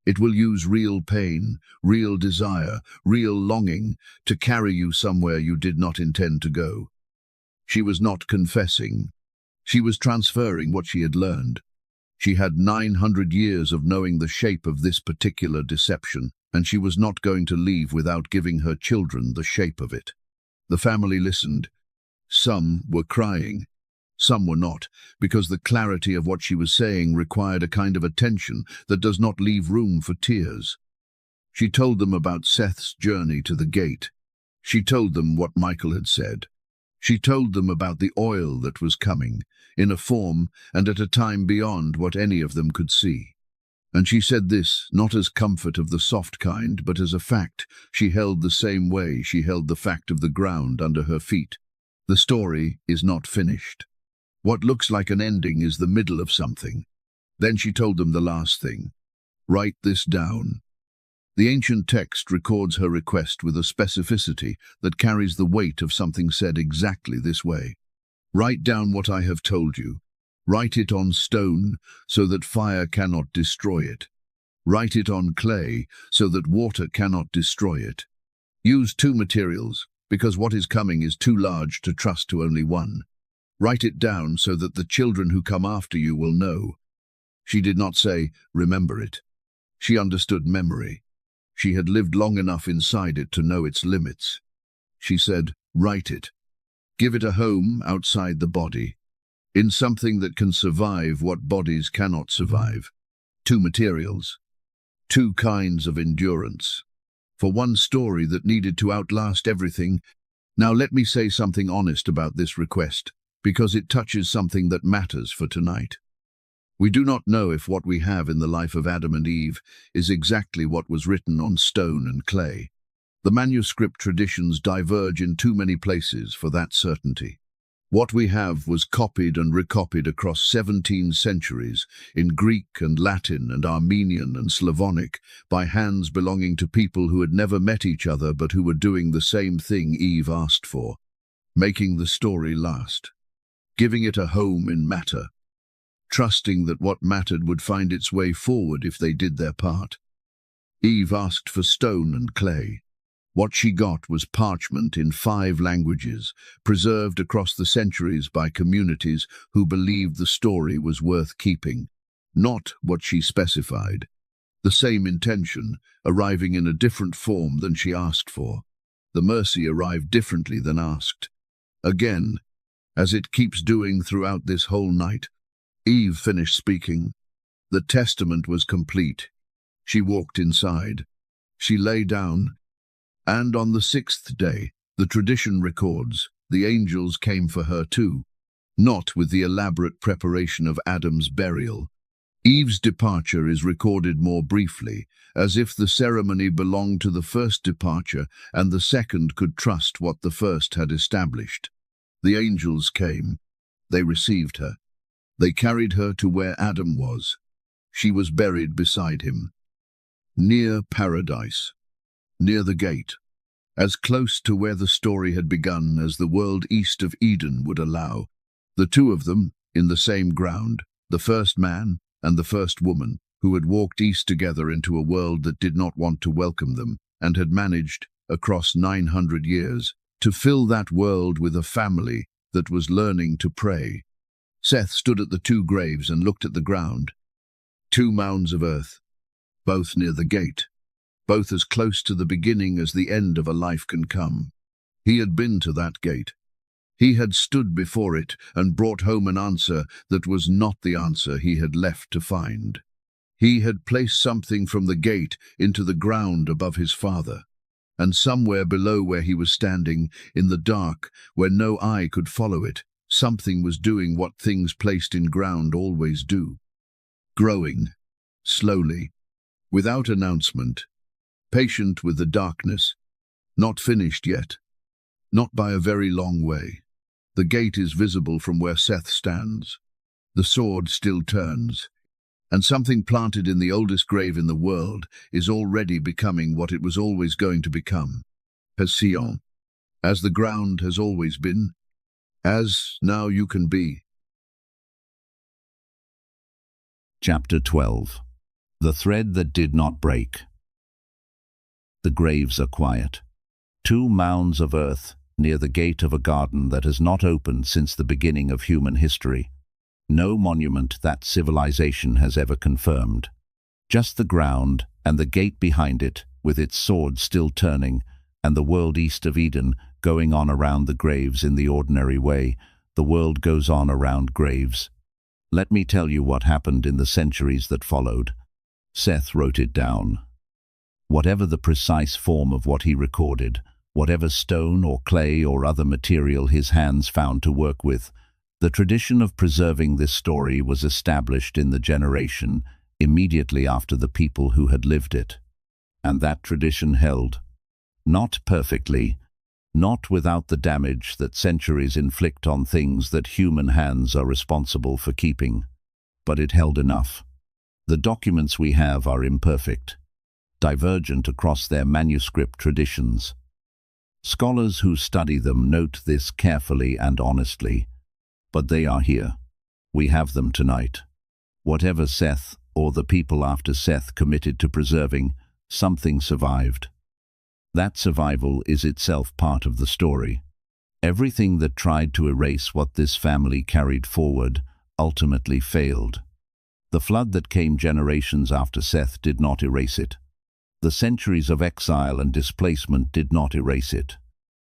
It will use real pain, real desire, real longing to carry you somewhere you did not intend to go. She was not confessing. She was transferring what she had learned. She had 900 years of knowing the shape of this particular deception, and she was not going to leave without giving her children the shape of it. The family listened. Some were crying. Some were not, because the clarity of what she was saying required a kind of attention that does not leave room for tears. She told them about Seth's journey to the gate. She told them what Michael had said. She told them about the oil that was coming, in a form and at a time beyond what any of them could see. And she said this, not as comfort of the soft kind, but as a fact she held the same way she held the fact of the ground under her feet. The story is not finished. What looks like an ending is the middle of something. Then she told them the last thing. Write this down. The ancient text records her request with a specificity that carries the weight of something said exactly this way. Write down what I have told you. Write it on stone so that fire cannot destroy it. Write it on clay so that water cannot destroy it. Use two materials, because what is coming is too large to trust to only one. Write it down so that the children who come after you will know. She did not say, remember it. She understood memory. She had lived long enough inside it to know its limits. She said, write it. Give it a home outside the body, in something that can survive what bodies cannot survive. Two materials. Two kinds of endurance. For one story that needed to outlast everything. Now let me say something honest about this request, because it touches something that matters for tonight. We do not know if what we have in the life of Adam and Eve is exactly what was written on stone and clay. The manuscript traditions diverge in too many places for that certainty. What we have was copied and recopied across 17 centuries in Greek and Latin and Armenian and Slavonic by hands belonging to people who had never met each other but who were doing the same thing Eve asked for, making the story last, giving it a home in matter, trusting that what mattered would find its way forward if they did their part. Eve asked for stone and clay. What she got was parchment in 5 languages, preserved across the centuries by communities who believed the story was worth keeping. Not what she specified. The same intention, arriving in a different form than she asked for. The mercy arrived differently than asked. Again, as it keeps doing throughout this whole night, Eve finished speaking. The testament was complete. She walked inside. She lay down. And on the 6th day, the tradition records, the angels came for her too, not with the elaborate preparation of Adam's burial. Eve's departure is recorded more briefly, as if the ceremony belonged to the first departure and the second could trust what the first had established. The angels came. They received her. They carried her to where Adam was. She was buried beside him. Near paradise. Near the gate, as close to where the story had begun as the world east of Eden would allow. The two of them, in the same ground, the first man and the first woman, who had walked east together into a world that did not want to welcome them, and had managed, across 900 years, to fill that world with a family that was learning to pray. Seth stood at the 2 graves and looked at the ground. 2 mounds of earth, both near the gate. Both as close to the beginning as the end of a life can come. He had been to that gate. He had stood before it and brought home an answer that was not the answer he had left to find. He had placed something from the gate into the ground above his father, and somewhere below where he was standing, in the dark, where no eye could follow it, something was doing what things placed in ground always do. Growing, slowly, without announcement, patient with the darkness, not finished yet, not by a very long way. The gate is visible from where Seth stands. The sword still turns, and something planted in the oldest grave in the world is already becoming what it was always going to become. Exile, as the ground has always been, as now you can be. Chapter 12. The Thread That Did Not Break. The graves are quiet. 2 mounds of earth near the gate of a garden that has not opened since the beginning of human history. No monument that civilization has ever confirmed. Just the ground and the gate behind it, with its sword still turning, and the world east of Eden going on around the graves in the ordinary way. The world goes on around graves. Let me tell you what happened in the centuries that followed. Seth wrote it down. Whatever the precise form of what he recorded, whatever stone or clay or other material his hands found to work with, the tradition of preserving this story was established in the generation immediately after the people who had lived it. And that tradition held. Not perfectly, not without the damage that centuries inflict on things that human hands are responsible for keeping, but it held enough. The documents we have are imperfect, divergent across their manuscript traditions. Scholars who study them note this carefully and honestly, but they are here. We have them tonight. Whatever Seth or the people after Seth committed to preserving, something survived. That survival is itself part of the story. Everything that tried to erase what this family carried forward ultimately failed. The flood that came generations after Seth did not erase it. The centuries of exile and displacement did not erase it.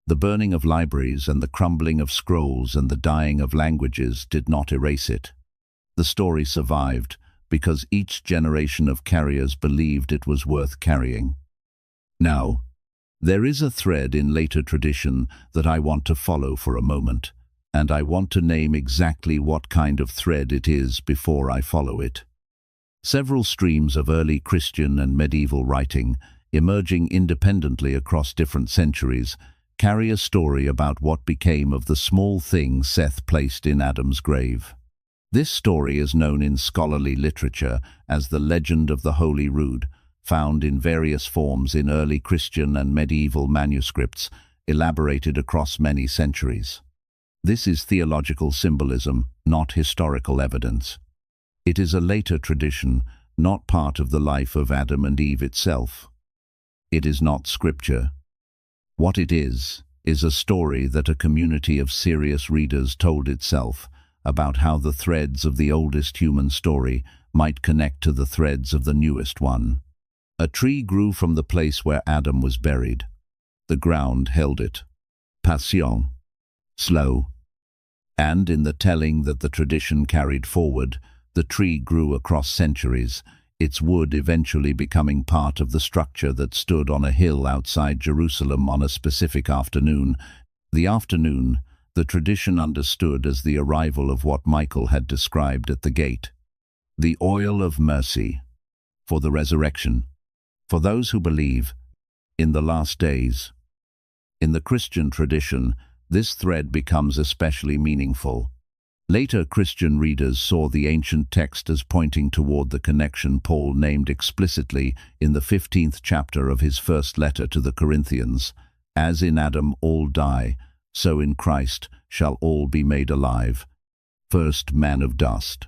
The burning of libraries and the crumbling of scrolls and the dying of languages did not erase it. The story survived because each generation of carriers believed it was worth carrying. Now, there is a thread in later tradition that I want to follow for a moment, and I want to name exactly what kind of thread it is before I follow it. Several streams of early Christian and medieval writing, emerging independently across different centuries, carry a story about what became of the small thing Seth placed in Adam's grave. This story is known in scholarly literature as the legend of the Holy Rood, found in various forms in early Christian and medieval manuscripts, elaborated across many centuries. This is theological symbolism, not historical evidence. It is a later tradition, not part of the life of Adam and Eve itself. It is not scripture. What it is a story that a community of serious readers told itself about how the threads of the oldest human story might connect to the threads of the newest one. A tree grew from the place where Adam was buried. The ground held it. Patient, slow. And in the telling that the tradition carried forward, the tree grew across centuries, its wood eventually becoming part of the structure that stood on a hill outside Jerusalem on a specific afternoon. The afternoon, the tradition understood as the arrival of what Michael had described at the gate. The oil of mercy, for the resurrection, for those who believe, in the last days. In the Christian tradition, this thread becomes especially meaningful. Later Christian readers saw the ancient text as pointing toward the connection Paul named explicitly in the 15th chapter of his first letter to the Corinthians. As in Adam all die, so in Christ shall all be made alive. First man of dust,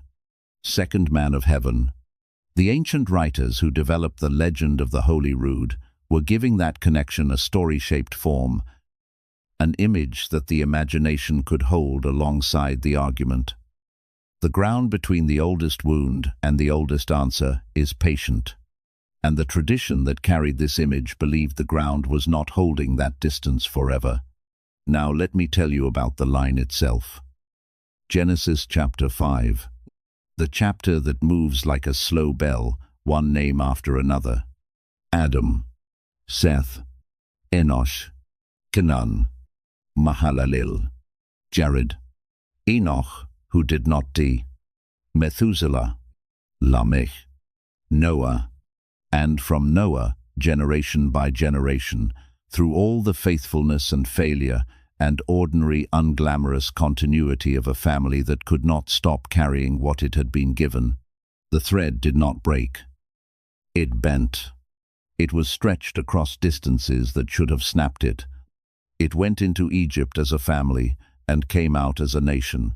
second man of heaven. The ancient writers who developed the legend of the Holy Rood were giving that connection a story-shaped form, an image that the imagination could hold alongside the argument. The ground between the oldest wound and the oldest answer is patient, and the tradition that carried this image believed the ground was not holding that distance forever. Now let me tell you about the line itself. Genesis chapter 5, the chapter that moves like a slow bell, one name after another. Adam, Seth, Enosh, Canon, Mahalalel, Jared, Enoch, who did not die, Methuselah, Lamech, Noah, and from Noah, generation by generation, through all the faithfulness and failure and ordinary unglamorous continuity of a family that could not stop carrying what it had been given, the thread did not break. It bent. It was stretched across distances that should have snapped it. It went into Egypt as a family and came out as a nation.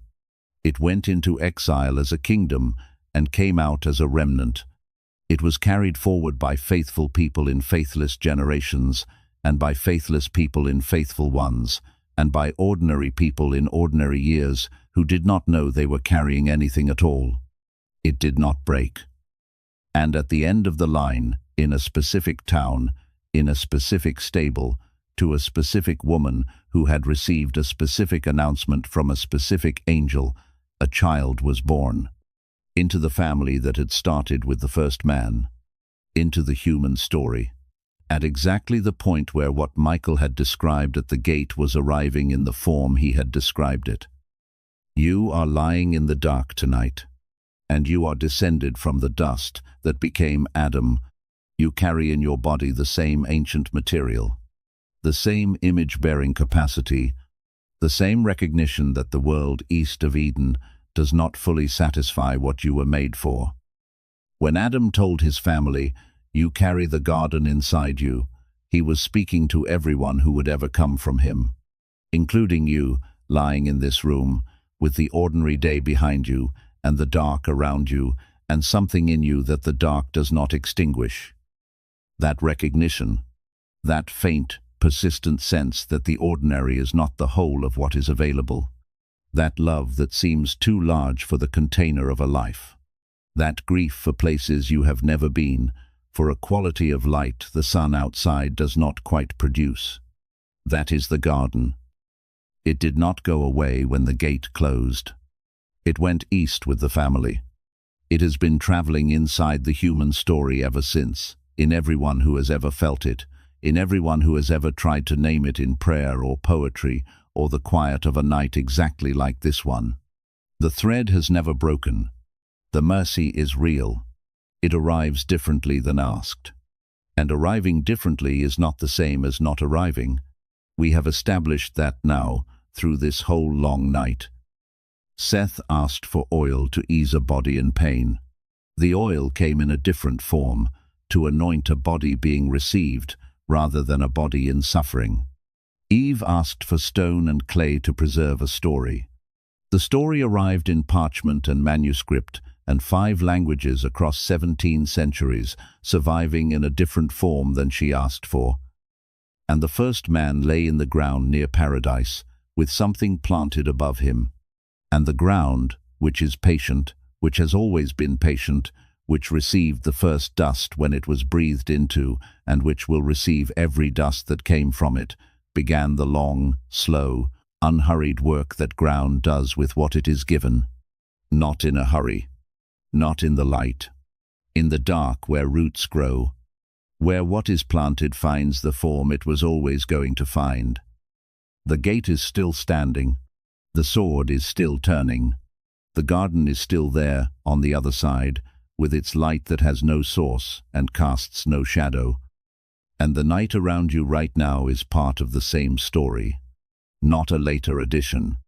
It went into exile as a kingdom and came out as a remnant. It was carried forward by faithful people in faithless generations, and by faithless people in faithful ones, and by ordinary people in ordinary years who did not know they were carrying anything at all. It did not break. And at the end of the line, in a specific town, in a specific stable, to a specific woman who had received a specific announcement from a specific angel, a child was born. Into the family that had started with the first man, into the human story, at exactly the point where what Michael had described at the gate was arriving in the form he had described it. You are lying in the dark tonight, and you are descended from the dust that became Adam. You carry in your body the same ancient material, the same image-bearing capacity, the same recognition that the world east of Eden does not fully satisfy what you were made for. When Adam told his family, "You carry the garden inside you," he was speaking to everyone who would ever come from him, including you, lying in this room, with the ordinary day behind you, and the dark around you, and something in you that the dark does not extinguish. That recognition, that faint, persistent sense that the ordinary is not the whole of what is available. That love that seems too large for the container of a life. That grief for places you have never been, for a quality of light the sun outside does not quite produce. That is the garden. It did not go away when the gate closed. It went east with the family. It has been traveling inside the human story ever since, in everyone who has ever felt it, in everyone who has ever tried to name it in prayer or poetry or the quiet of a night exactly like this one. The thread has never broken. The mercy is real. It arrives differently than asked. And arriving differently is not the same as not arriving. We have established that now, through this whole long night. Seth asked for oil to ease a body in pain. The oil came in a different form, to anoint a body being received, rather than a body in suffering. Eve asked for stone and clay to preserve a story. The story arrived in parchment and manuscript and 5 languages across 17 centuries, surviving in a different form than she asked for. And the first man lay in the ground near paradise, with something planted above him. And the ground, which is patient, which has always been patient, which received the first dust when it was breathed into, and which will receive every dust that came from it, began the long, slow, unhurried work that ground does with what it is given. Not in a hurry, not in the light, in the dark where roots grow, where what is planted finds the form it was always going to find. The gate is still standing, the sword is still turning, the garden is still there on the other side, with its light that has no source and casts no shadow. And the night around you right now is part of the same story, not a later addition.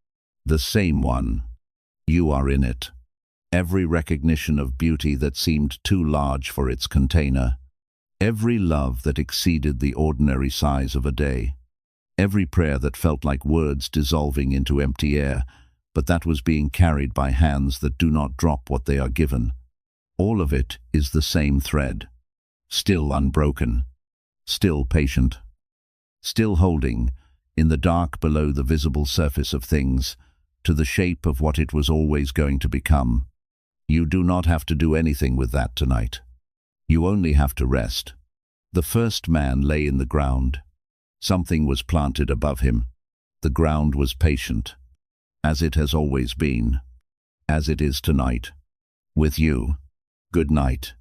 The same one. You are in it. Every recognition of beauty that seemed too large for its container. Every love that exceeded the ordinary size of a day. Every prayer that felt like words dissolving into empty air, but that was being carried by hands that do not drop what they are given. All of it is the same thread, still unbroken, still patient, still holding, in the dark below the visible surface of things, to the shape of what it was always going to become. You do not have to do anything with that tonight. You only have to rest. The first man lay in the ground. Something was planted above him. The ground was patient, as it has always been, as it is tonight, with you. Good night.